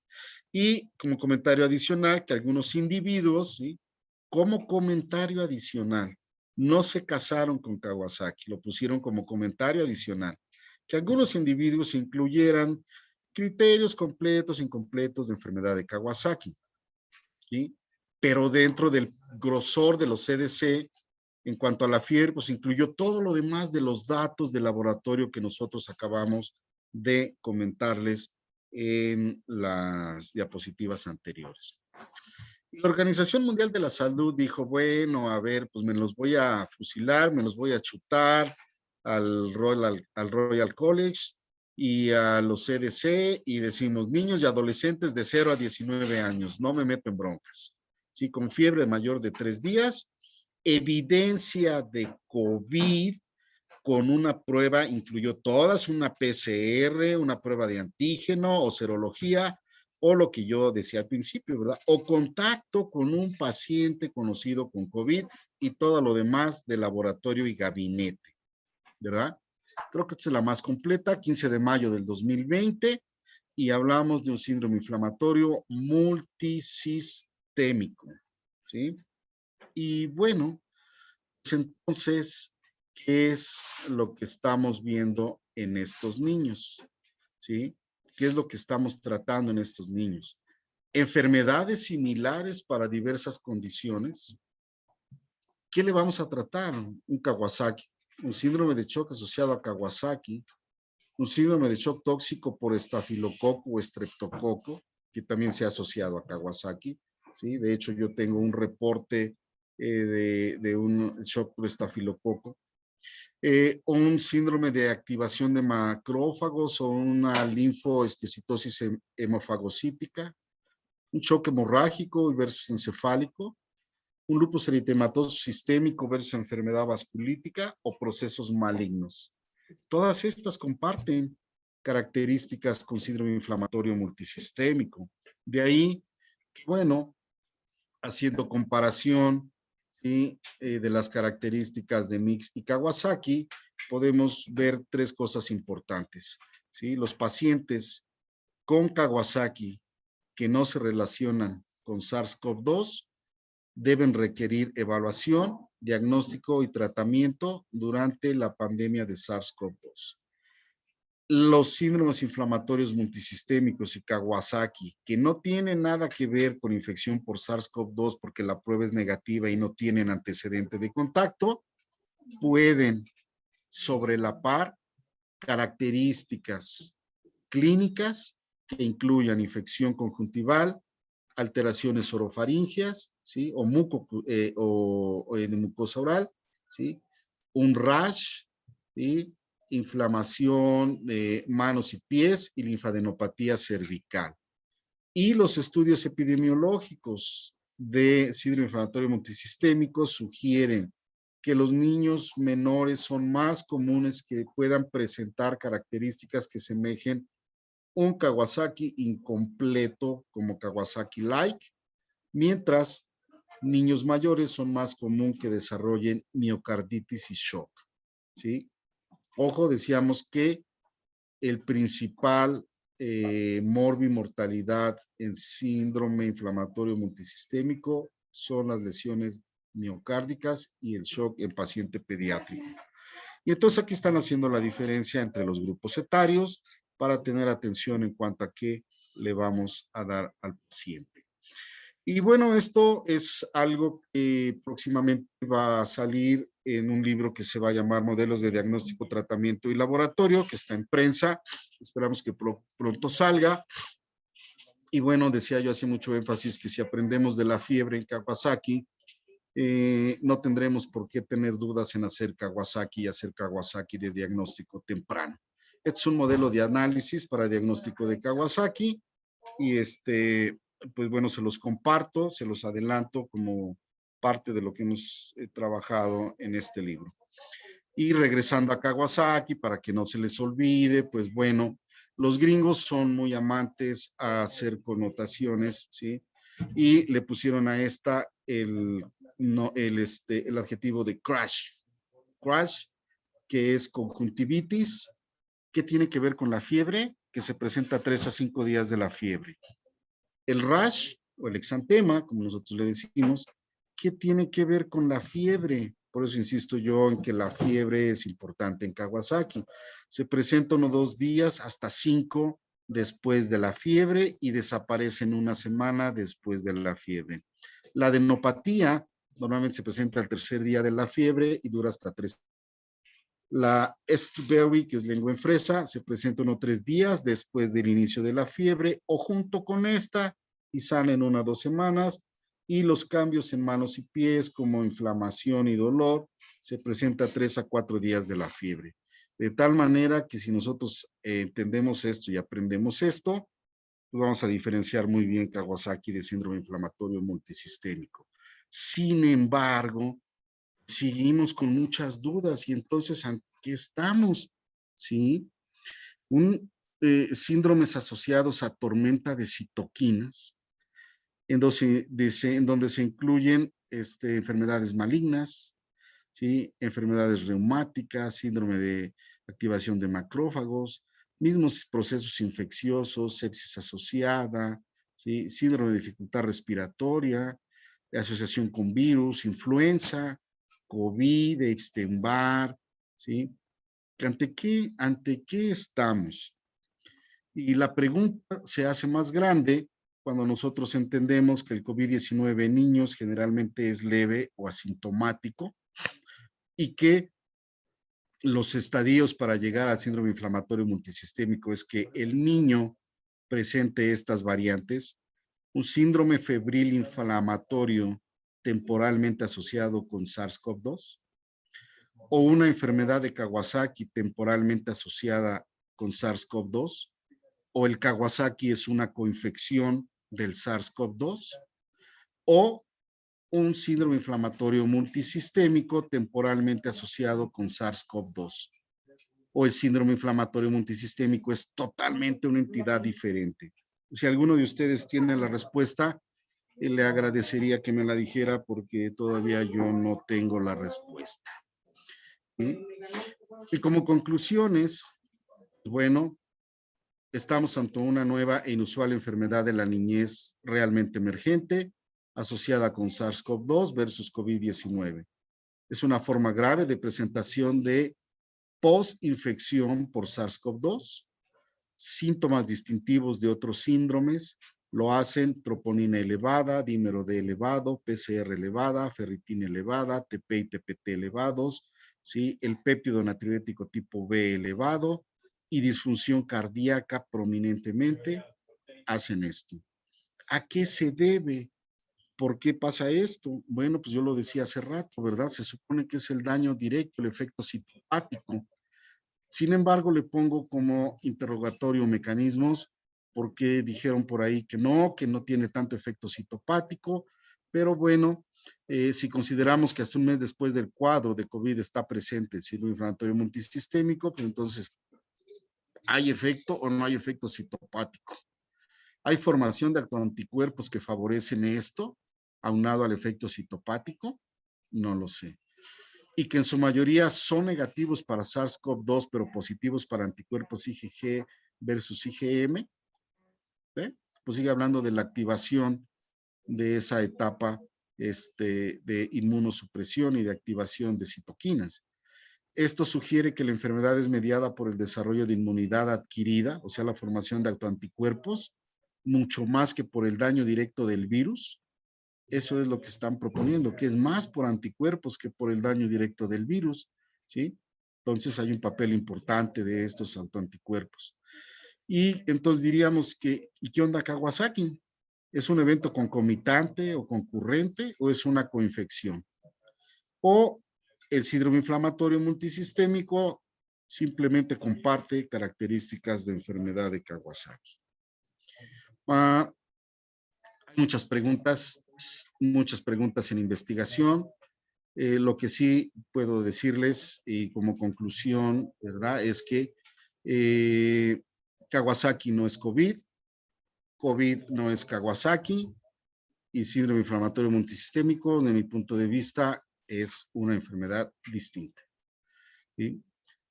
Y como comentario adicional, que algunos individuos, ¿sí? Como comentario adicional, no se casaron con Kawasaki, lo pusieron como comentario adicional, que algunos individuos incluyeran criterios completos, incompletos de enfermedad de Kawasaki, ¿sí? Pero dentro del grosor de los CDC, en cuanto a la fiebre, pues incluyó todo lo demás de los datos de laboratorio que nosotros acabamos de comentarles en las diapositivas anteriores. Y la Organización Mundial de la Salud dijo, bueno, a ver, pues me los voy a fusilar, me los voy a chutar al Royal College y a los CDC y decimos niños y adolescentes de 0 a 19 años, no me meto en broncas. Sí, con fiebre mayor de 3 días, evidencia de COVID con una prueba, incluyó todas, una PCR, una prueba de antígeno o serología, o lo que yo decía al principio, ¿verdad? O contacto con un paciente conocido con COVID y todo lo demás de laboratorio y gabinete, ¿verdad? Creo que esta es la más completa, 15 de mayo del 2020, y hablamos de un síndrome inflamatorio multisistémico, ¿sí? Y bueno, pues entonces, ¿qué es lo que estamos viendo en estos niños? ¿Sí? ¿Qué es lo que estamos tratando en estos niños? Enfermedades similares para diversas condiciones. ¿Qué le vamos a tratar? Un Kawasaki, un síndrome de shock asociado a Kawasaki, un síndrome de shock tóxico por estafilococo o estreptococo, que también se ha asociado a Kawasaki. ¿Sí? De hecho, yo tengo un reporte de un shock por estafilococo. Un síndrome de activación de macrófagos o una linfohistocitosis hemofagocítica, un shock hemorrágico versus encefálico, un lupus eritematoso sistémico versus enfermedad vasculítica o procesos malignos. Todas estas comparten características con síndrome inflamatorio multisistémico. De ahí, bueno, haciendo comparación de las características de Mix y Kawasaki, podemos ver 3 cosas importantes. ¿Sí? Los pacientes con Kawasaki que no se relacionan con SARS-CoV-2 deben requerir evaluación, diagnóstico y tratamiento durante la pandemia de SARS-CoV-2. Los síndromes inflamatorios multisistémicos y Kawasaki, que no tienen nada que ver con infección por SARS-CoV-2 porque la prueba es negativa y no tienen antecedente de contacto, pueden sobrelapar características clínicas que incluyan infección conjuntival, alteraciones orofaringeas, ¿sí? O de mucosa oral, ¿sí? Un rash, ¿sí? Inflamación de manos y pies y linfadenopatía cervical. Y los estudios epidemiológicos de síndrome inflamatorio multisistémico sugieren que los niños menores son más comunes que puedan presentar características que semejen un Kawasaki incompleto como Kawasaki-like, mientras niños mayores son más común que desarrollen miocarditis y shock, ¿sí? Ojo, decíamos que el principal morbimortalidad en síndrome inflamatorio multisistémico son las lesiones miocárdicas y el shock en paciente pediátrico. Y entonces aquí están haciendo la diferencia entre los grupos etarios para tener atención en cuanto a qué le vamos a dar al paciente. Y bueno, esto es algo que próximamente va a salir en un libro que se va a llamar Modelos de Diagnóstico, Tratamiento y Laboratorio, que está en prensa. Esperamos que pronto salga. Y bueno, decía yo, hace mucho énfasis que si aprendemos de la fiebre en Kawasaki, no tendremos por qué tener dudas en hacer Kawasaki y hacer Kawasaki de diagnóstico temprano. Este es un modelo de análisis para diagnóstico de Kawasaki y pues bueno, se los comparto, se los adelanto como parte de lo que hemos trabajado en este libro. Y regresando a Kawasaki, para que no se les olvide, pues bueno, los gringos son muy amantes a hacer connotaciones, ¿sí? Y le pusieron a esta el adjetivo de crash. Crash, que es conjuntivitis, que tiene que ver con la fiebre, que se presenta 3 a 5 días de la fiebre. El rash o el exantema, como nosotros le decimos, ¿qué tiene que ver con la fiebre? Por eso insisto yo en que la fiebre es importante en Kawasaki. Se presenta 1 o 2 días hasta 5 después de la fiebre y desaparece en 1 semana después de la fiebre. La adenopatía normalmente se presenta al 3er día de la fiebre y dura hasta 3. La Strawberry, que es lengua en fresa, se presenta 1 o 3 días después del inicio de la fiebre o junto con esta y sale en 1 o 2 semanas. Y los cambios en manos y pies como inflamación y dolor se presenta 3 a 4 días de la fiebre. De tal manera que si nosotros entendemos esto y aprendemos esto, pues vamos a diferenciar muy bien Kawasaki de síndrome inflamatorio multisistémico. Sin embargo, seguimos con muchas dudas y entonces, ¿en qué estamos? ¿Sí? Síndromes asociados a tormenta de citoquinas, en donde se incluyen enfermedades malignas, ¿sí? Enfermedades reumáticas, síndrome de activación de macrófagos, mismos procesos infecciosos, sepsis asociada, ¿sí? Síndrome de dificultad respiratoria, asociación con virus, influenza, COVID, Epstein-Barr, ¿sí? ¿Ante qué estamos? Y la pregunta se hace más grande cuando nosotros entendemos que el COVID-19 en niños generalmente es leve o asintomático y que los estadios para llegar al síndrome inflamatorio multisistémico es que el niño presente estas variantes, un síndrome febril inflamatorio temporalmente asociado con SARS-CoV-2 o una enfermedad de Kawasaki temporalmente asociada con SARS-CoV-2 o el Kawasaki es una coinfección del SARS-CoV-2 o un síndrome inflamatorio multisistémico temporalmente asociado con SARS-CoV-2 o el síndrome inflamatorio multisistémico es totalmente una entidad diferente. Si alguno de ustedes tiene la respuesta, le agradecería que me la dijera porque todavía yo no tengo la respuesta. ¿Sí? Y como conclusiones, bueno, estamos ante una nueva e inusual enfermedad de la niñez realmente emergente asociada con SARS-CoV-2 versus COVID-19. Es una forma grave de presentación de post-infección por SARS-CoV-2. Síntomas distintivos de otros síndromes lo hacen troponina elevada, dímero D elevado, PCR elevada, ferritina elevada, TP y TPT elevados, ¿sí? El péptido natriurético tipo B elevado, y disfunción cardíaca prominentemente hacen esto. ¿A qué se debe? ¿Por qué pasa esto? Bueno, pues yo lo decía hace rato, ¿verdad? Se supone que es el daño directo, el efecto citopático. Sin embargo, le pongo como interrogatorio mecanismos porque dijeron por ahí que no tiene tanto efecto citopático, pero bueno, si consideramos que hasta un mes después del cuadro de COVID está presente el síndrome inflamatorio multisistémico, pues entonces, ¿hay efecto o no hay efecto citopático? ¿Hay formación de autoanticuerpos que favorecen esto, aunado al efecto citopático? No lo sé. Y que en su mayoría son negativos para SARS-CoV-2, pero positivos para anticuerpos IgG versus IgM. Pues sigue hablando de la activación de esa etapa de inmunosupresión y de activación de citoquinas. Esto sugiere que la enfermedad es mediada por el desarrollo de inmunidad adquirida, o sea, la formación de autoanticuerpos, mucho más que por el daño directo del virus. Eso es lo que están proponiendo, que es más por anticuerpos que por el daño directo del virus, ¿sí? Entonces hay un papel importante de estos autoanticuerpos. Y entonces diríamos que, ¿y qué onda Kawasaki? ¿Es un evento concomitante o concurrente o es una coinfección? O el síndrome inflamatorio multisistémico simplemente comparte características de enfermedad de Kawasaki. Muchas preguntas en investigación. Lo que sí puedo decirles y como conclusión, ¿verdad? Es que Kawasaki no es COVID, COVID no es Kawasaki y síndrome inflamatorio multisistémico, de mi punto de vista, es una enfermedad distinta. ¿Sí?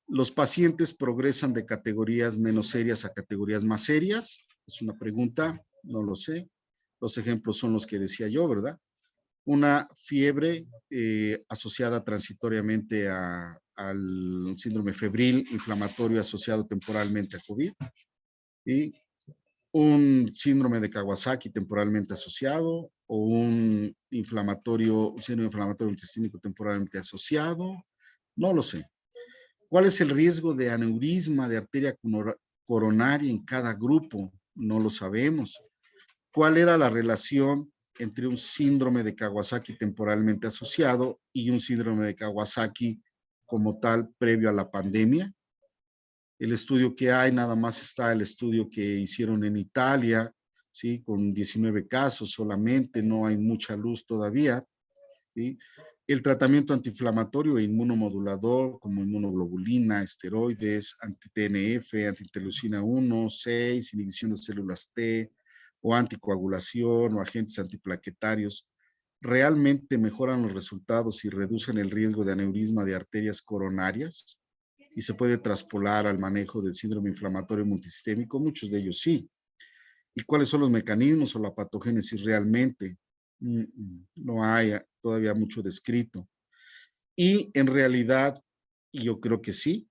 Los pacientes progresan de categorías menos serias a categorías más serias. Es una pregunta, no lo sé. Los ejemplos son los que decía yo, ¿verdad? Una fiebre asociada transitoriamente al síndrome febril inflamatorio asociado temporalmente a COVID y un síndrome de Kawasaki temporalmente asociado o un síndrome inflamatorio intestínico temporalmente asociado, no lo sé. ¿Cuál es el riesgo de aneurisma de arteria coronaria en cada grupo? No lo sabemos. ¿Cuál era la relación entre un síndrome de Kawasaki temporalmente asociado y un síndrome de Kawasaki como tal previo a la pandemia? El estudio que hay, nada más está el estudio que hicieron en Italia, ¿sí? Con 19 casos solamente, no hay mucha luz todavía, ¿sí? El tratamiento antiinflamatorio e inmunomodulador como inmunoglobulina, esteroides, anti-TNF, anti-interleucina 1, 6, inhibición de células T o anticoagulación o agentes antiplaquetarios, ¿realmente mejoran los resultados y reducen el riesgo de aneurisma de arterias coronarias? Y se puede traspolar al manejo del síndrome inflamatorio multisistémico, muchos de ellos sí. ¿Y cuáles son los mecanismos o la patogénesis realmente? No hay todavía mucho descrito. Y en realidad, y yo creo que sí,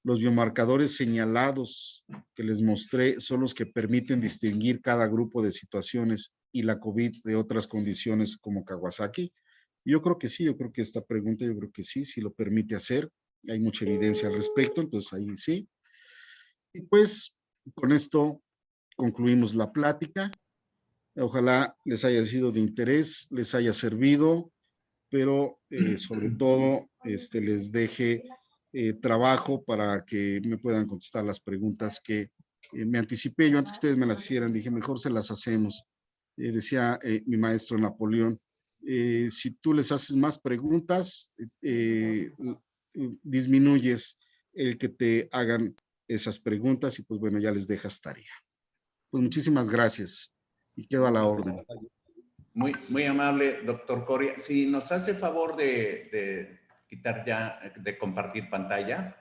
los biomarcadores señalados que les mostré son los que permiten distinguir cada grupo de situaciones y la COVID de otras condiciones como Kawasaki. Yo creo que sí, yo creo que esta pregunta, yo creo que sí, sí lo permite hacer. Hay mucha evidencia al respecto, entonces ahí sí. Y pues con esto concluimos la plática. Ojalá les haya sido de interés, les haya servido, pero sobre todo les deje trabajo para que me puedan contestar las preguntas que me anticipé. Yo antes que ustedes me las hicieran, dije, mejor se las hacemos. Decía mi maestro Napoleón, si tú les haces más preguntas, disminuyes el que te hagan esas preguntas y pues bueno, ya les dejas tarea. Pues muchísimas gracias y quedo a la orden. Muy, muy amable, doctor Coria. Si nos hace favor de quitar ya, de compartir pantalla,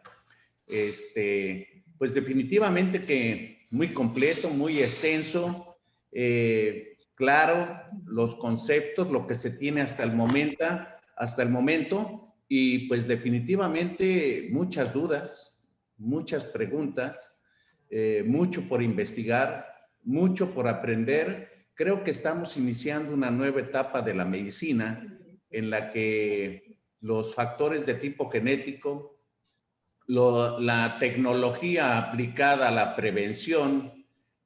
pues definitivamente que muy completo, muy extenso, claro, los conceptos, lo que se tiene hasta el momento, y pues definitivamente muchas dudas, muchas preguntas, mucho por investigar, mucho por aprender. Creo que estamos iniciando una nueva etapa de la medicina en la que los factores de tipo genético, la tecnología aplicada a la prevención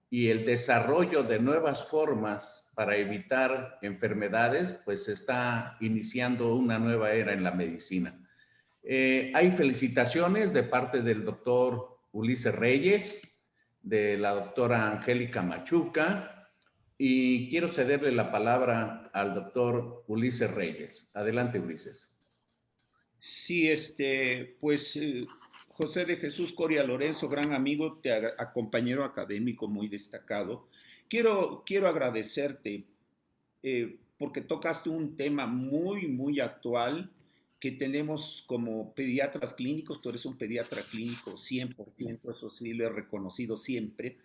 y el desarrollo de nuevas formas para evitar enfermedades, pues está iniciando una nueva era en la medicina. Hay felicitaciones de parte del doctor Ulises Reyes, de la doctora Angélica Machuca, y quiero cederle la palabra al doctor Ulises Reyes. Adelante, Ulises. Sí, pues José de Jesús Coria Lorenzo, gran amigo, compañero académico muy destacado. Quiero agradecerte porque tocaste un tema muy actual que tenemos como pediatras clínicos. Tú eres un pediatra clínico 100%, eso sí lo he reconocido siempre.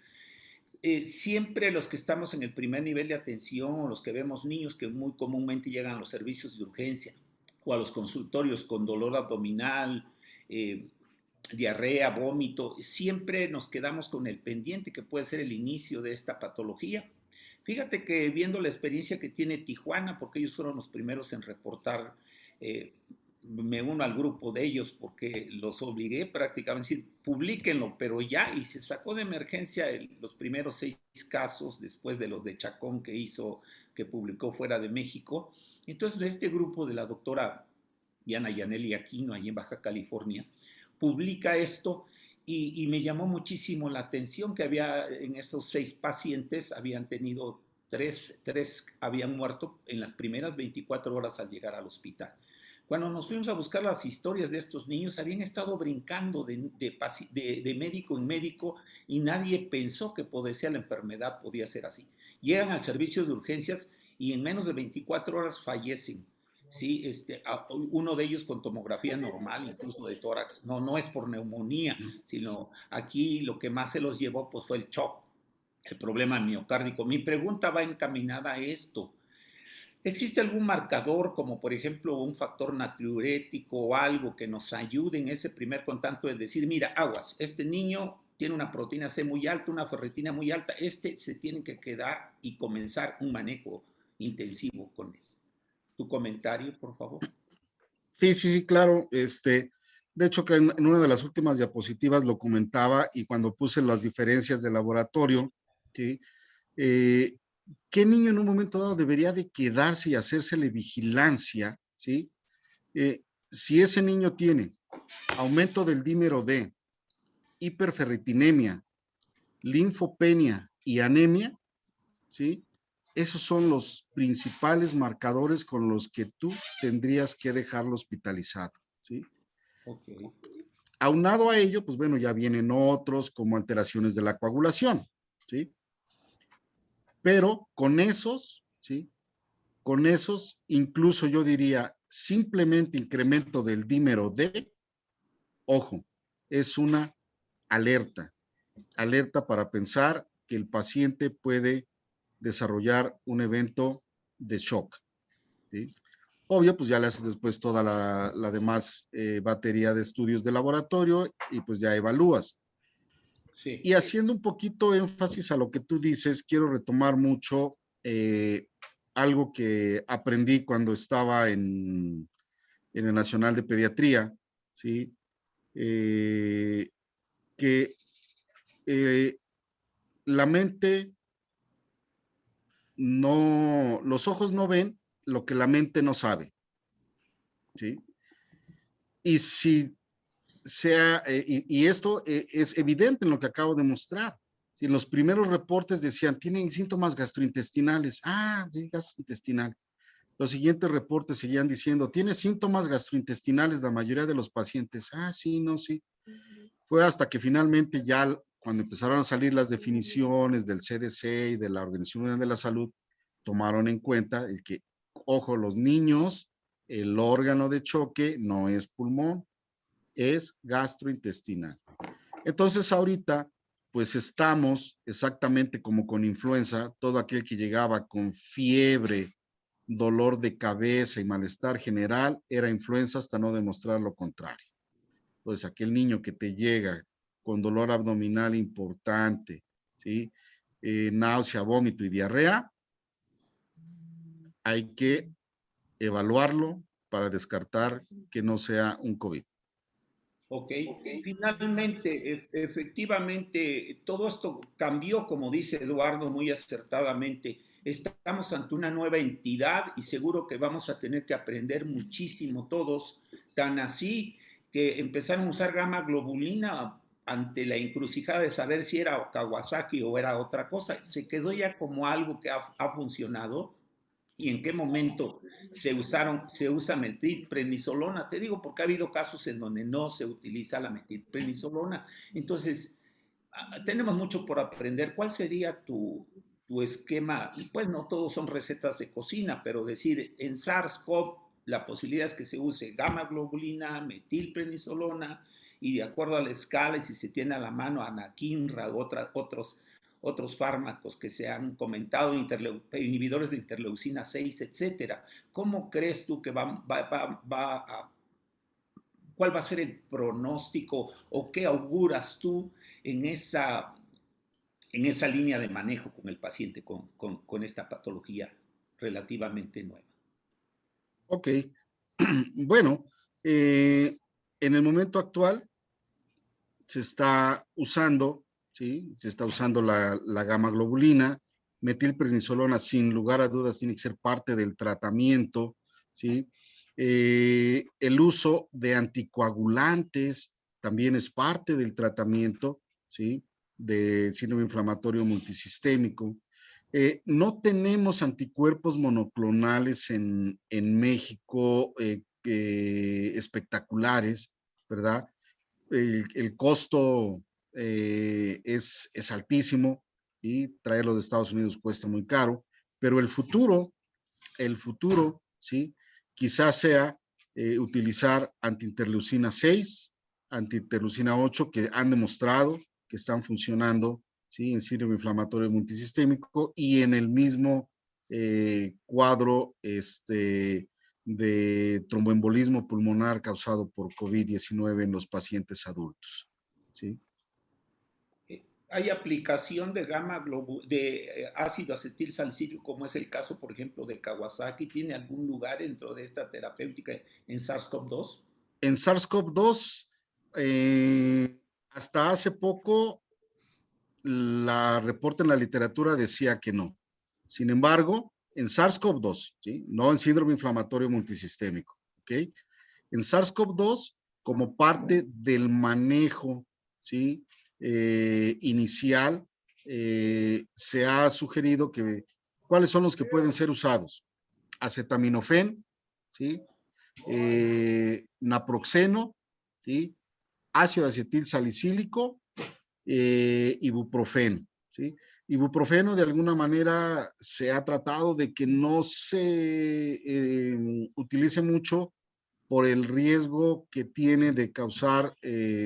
Siempre los que estamos en el primer nivel de atención, los que vemos niños que muy comúnmente llegan a los servicios de urgencia o a los consultorios con dolor abdominal, eh, diarrea, vómito, siempre nos quedamos con el pendiente que puede ser el inicio de esta patología. Fíjate que viendo la experiencia que tiene Tijuana, porque ellos fueron los primeros en reportar, eh, me uno al grupo de ellos porque los obligué prácticamente a decir, publíquenlo, pero ya, y se sacó de emergencia los primeros 6 casos después de los de Chacón que publicó fuera de México. Entonces, este grupo de la doctora Diana Yaneli Aquino, ahí en Baja California, publica esto y me llamó muchísimo la atención que había en esos 6 pacientes, habían tenido tres habían muerto en las primeras 24 horas al llegar al hospital. Cuando nos fuimos a buscar las historias de estos niños, habían estado brincando de médico en médico y nadie pensó que la enfermedad podía ser así. Llegan al servicio de urgencias y en menos de 24 horas fallecen. Sí, uno de ellos con tomografía normal, incluso de tórax. No es por neumonía, sino aquí lo que más se los llevó pues, fue el shock, el problema miocárdico. Mi pregunta va encaminada a esto. ¿Existe algún marcador, como por ejemplo un factor natriurético o algo que nos ayude en ese primer contacto de decir, mira, aguas, este niño tiene una proteína C muy alta, una ferritina muy alta, se tiene que quedar y comenzar un manejo intensivo con él? Tu comentario, por favor. Sí, claro. De hecho, que en una de las últimas diapositivas lo comentaba y cuando puse las diferencias de laboratorio, ¿sí? ¿Qué niño en un momento dado debería de quedarse y hacérsele vigilancia? ¿Sí? Si ese niño tiene aumento del dímero D, hiperferritinemia, linfopenia y anemia, ¿sí? Esos son los principales marcadores con los que tú tendrías que dejarlo hospitalizado, ¿sí? Okay. Aunado a ello, pues bueno, ya vienen otros como alteraciones de la coagulación, ¿sí? Pero con esos, ¿sí? Con esos, incluso yo diría, simplemente incremento del dímero D, ojo, es una alerta, alerta para pensar que el paciente puede desarrollar un evento de shock, ¿sí? Obvio, pues ya le haces después toda la demás batería de estudios de laboratorio y pues ya evalúas. Sí. Y haciendo un poquito énfasis a lo que tú dices, quiero retomar mucho algo que aprendí cuando estaba en el Nacional de Pediatría, ¿sí? Que la mente no, los ojos no ven lo que la mente no sabe, ¿sí? Y si y esto es evidente en lo que acabo de mostrar. Si en los primeros reportes decían, tienen síntomas gastrointestinales. Ah, sí, gastrointestinal. Los siguientes reportes seguían diciendo, tiene síntomas gastrointestinales la mayoría de los pacientes. Ah, sí, no, sí. Fue hasta que finalmente ya cuando empezaron a salir las definiciones del CDC y de la Organización Mundial de la Salud, tomaron en cuenta el que, ojo, los niños, el órgano de choque no es pulmón, es gastrointestinal. Entonces ahorita, pues estamos exactamente como con influenza, todo aquel que llegaba con fiebre, dolor de cabeza y malestar general, era influenza hasta no demostrar lo contrario. Pues aquel niño que te llega con dolor abdominal importante, ¿sí? Náusea, vómito y diarrea, hay que evaluarlo para descartar que no sea un COVID. Ok, finalmente, efectivamente, todo esto cambió, como dice Eduardo muy acertadamente. Estamos ante una nueva entidad y seguro que vamos a tener que aprender muchísimo todos, tan así que empezaron a usar gamma globulina ante la encrucijada de saber si era Kawasaki o era otra cosa. Se quedó ya como algo que ha funcionado. ¿Y en qué momento se usa metilprednisolona? Te digo porque ha habido casos en donde no se utiliza la metilprednisolona. Entonces, tenemos mucho por aprender. ¿Cuál sería tu esquema? Pues no todos son recetas de cocina, pero decir, en SARS-CoV la posibilidad es que se use gamma globulina, metilprednisolona, y de acuerdo a la escala, y si se tiene a la mano anakinra u otros fármacos que se han comentado, inhibidores de interleucina 6, etcétera. ¿Cómo crees tú que cuál va a ser el pronóstico o qué auguras tú en esa línea de manejo con el paciente con esta patología relativamente nueva? Ok, bueno, en el momento actual se está usando, ¿sí? Se está usando la gamma globulina, metilprednisolona sin lugar a dudas tiene que ser parte del tratamiento, ¿sí? El uso de anticoagulantes también es parte del tratamiento, ¿sí? De síndrome inflamatorio multisistémico. No tenemos anticuerpos monoclonales en México espectaculares, ¿verdad? El costo es altísimo y traerlo de Estados Unidos cuesta muy caro, pero el futuro, ¿sí? Quizás sea utilizar antiinterleucina 6, antiinterleucina 8, que han demostrado que están funcionando, ¿sí? En síndrome inflamatorio multisistémico y en el mismo cuadro de tromboembolismo pulmonar causado por COVID-19 en los pacientes adultos, ¿sí? ¿Hay aplicación de de ácido acetil salicílico, como es el caso, por ejemplo, de Kawasaki? ¿Tiene algún lugar dentro de esta terapéutica en SARS-CoV-2? En SARS-CoV-2, hasta hace poco, la reporte en la literatura decía que no. Sin embargo, en SARS-CoV-2, ¿sí? No en síndrome inflamatorio multisistémico, ¿ok? En SARS-CoV-2, como parte del manejo, ¿sí? Inicial, se ha sugerido que cuáles son los que pueden ser usados. Acetaminofén, ¿sí? Naproxeno, ¿sí? Ácido acetil salicílico, ibuprofeno, ¿sí? Ibuprofeno de alguna manera se ha tratado de que no se utilice mucho por el riesgo que tiene de causar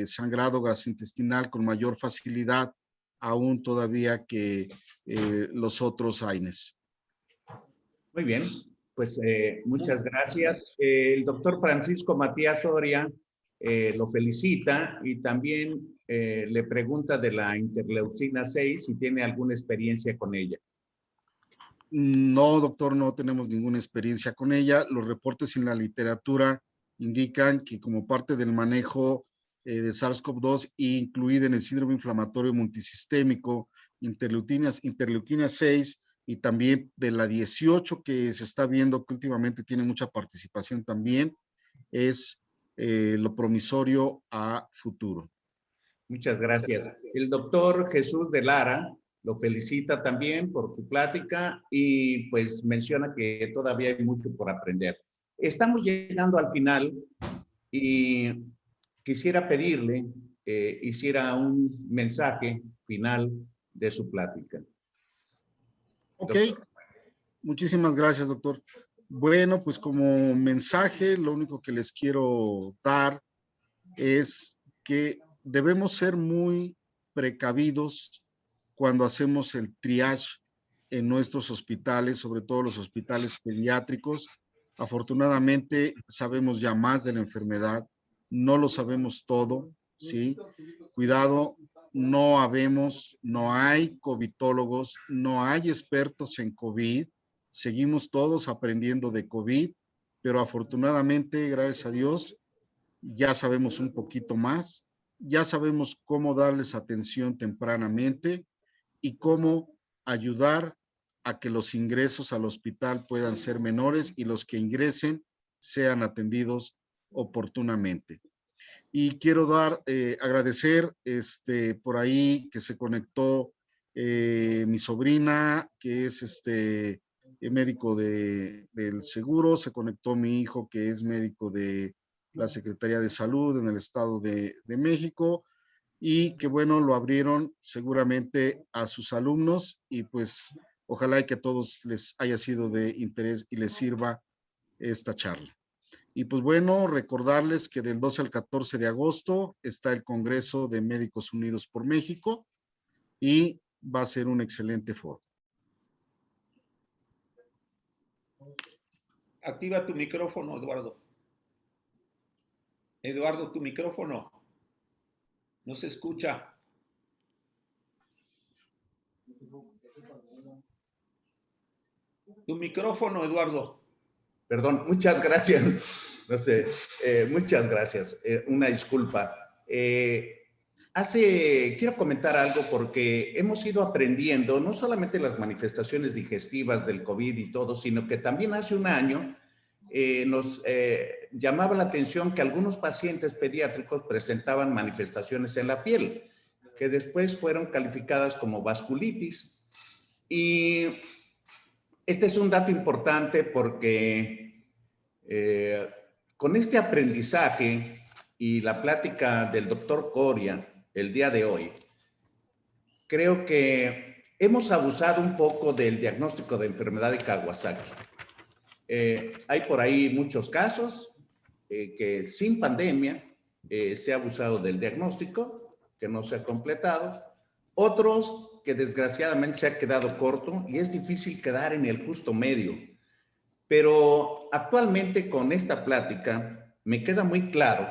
sangrado gastrointestinal con mayor facilidad aún todavía que los otros AINES. Muy bien, pues muchas gracias. Gracias. El doctor Francisco Matías Soria lo felicita y también le pregunta de la interleucina 6 si tiene alguna experiencia con ella. No, doctor, no tenemos ninguna experiencia con ella. Los reportes en la literatura indican que como parte del manejo de SARS-CoV-2, incluida en el síndrome inflamatorio multisistémico, interleuquina 6 y también de la 18 que se está viendo que últimamente tiene mucha participación también, es lo promisorio a futuro. Muchas gracias. El doctor Jesús de Lara lo felicita también por su plática y pues menciona que todavía hay mucho por aprender. Estamos llegando al final y quisiera pedirle hiciera un mensaje final de su plática. Ok, Doctor. muchísimas gracias, doctor. Bueno, pues como mensaje, lo único que les quiero dar es que debemos ser muy precavidos cuando hacemos el triage en nuestros hospitales, sobre todo los hospitales pediátricos. Afortunadamente sabemos ya más de la enfermedad, no lo sabemos todo, ¿sí? Cuidado, no habemos, no hay covidólogos, no hay expertos en COVID, seguimos todos aprendiendo de COVID, pero afortunadamente, gracias a Dios, ya sabemos un poquito más, ya sabemos cómo darles atención tempranamente y cómo ayudar a que los ingresos al hospital puedan ser menores y los que ingresen sean atendidos oportunamente. Y quiero agradecer por ahí que se conectó mi sobrina, que es médico del seguro, se conectó mi hijo, que es médico de la Secretaría de Salud en el Estado de México, y que bueno, lo abrieron seguramente a sus alumnos y pues ojalá y que a todos les haya sido de interés y les sirva esta charla. Y pues bueno, recordarles que del 12 al 14 de agosto está el Congreso de Médicos Unidos por México y va a ser un excelente foro. Activa tu micrófono, Eduardo. Eduardo, tu micrófono. No se escucha. Tu micrófono, Eduardo. Perdón, muchas gracias. No sé, muchas gracias. Una disculpa. Quiero comentar algo porque hemos ido aprendiendo no solamente las manifestaciones digestivas del COVID y todo, sino que también hace un año nos llamaba la atención que algunos pacientes pediátricos presentaban manifestaciones en la piel, que después fueron calificadas como vasculitis. Y este es un dato importante porque con este aprendizaje y la plática del doctor Coria el día de hoy, creo que hemos abusado un poco del diagnóstico de enfermedad de Kawasaki. Hay por ahí muchos casos que sin pandemia se ha abusado del diagnóstico, que no se ha completado. Otros que desgraciadamente se ha quedado corto y es difícil quedar en el justo medio. Pero actualmente con esta plática me queda muy claro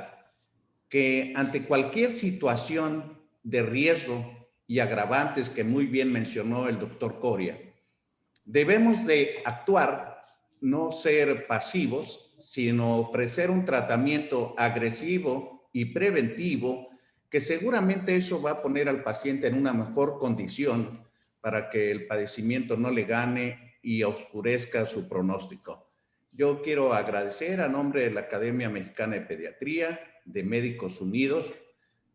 que ante cualquier situación de riesgo y agravantes que muy bien mencionó el doctor Coria, debemos de actuar, no ser pasivos, sino ofrecer un tratamiento agresivo y preventivo que seguramente eso va a poner al paciente en una mejor condición para que el padecimiento no le gane y oscurezca su pronóstico. Yo quiero agradecer a nombre de la Academia Mexicana de Pediatría, de Médicos Unidos,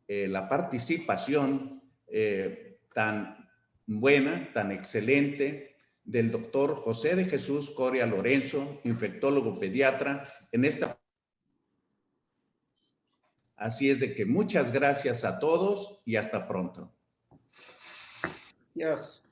la participación tan buena, tan excelente del doctor José de Jesús Coria Lorenzo, infectólogo pediatra, en esta. Así es de que muchas gracias a todos y hasta pronto. Yes.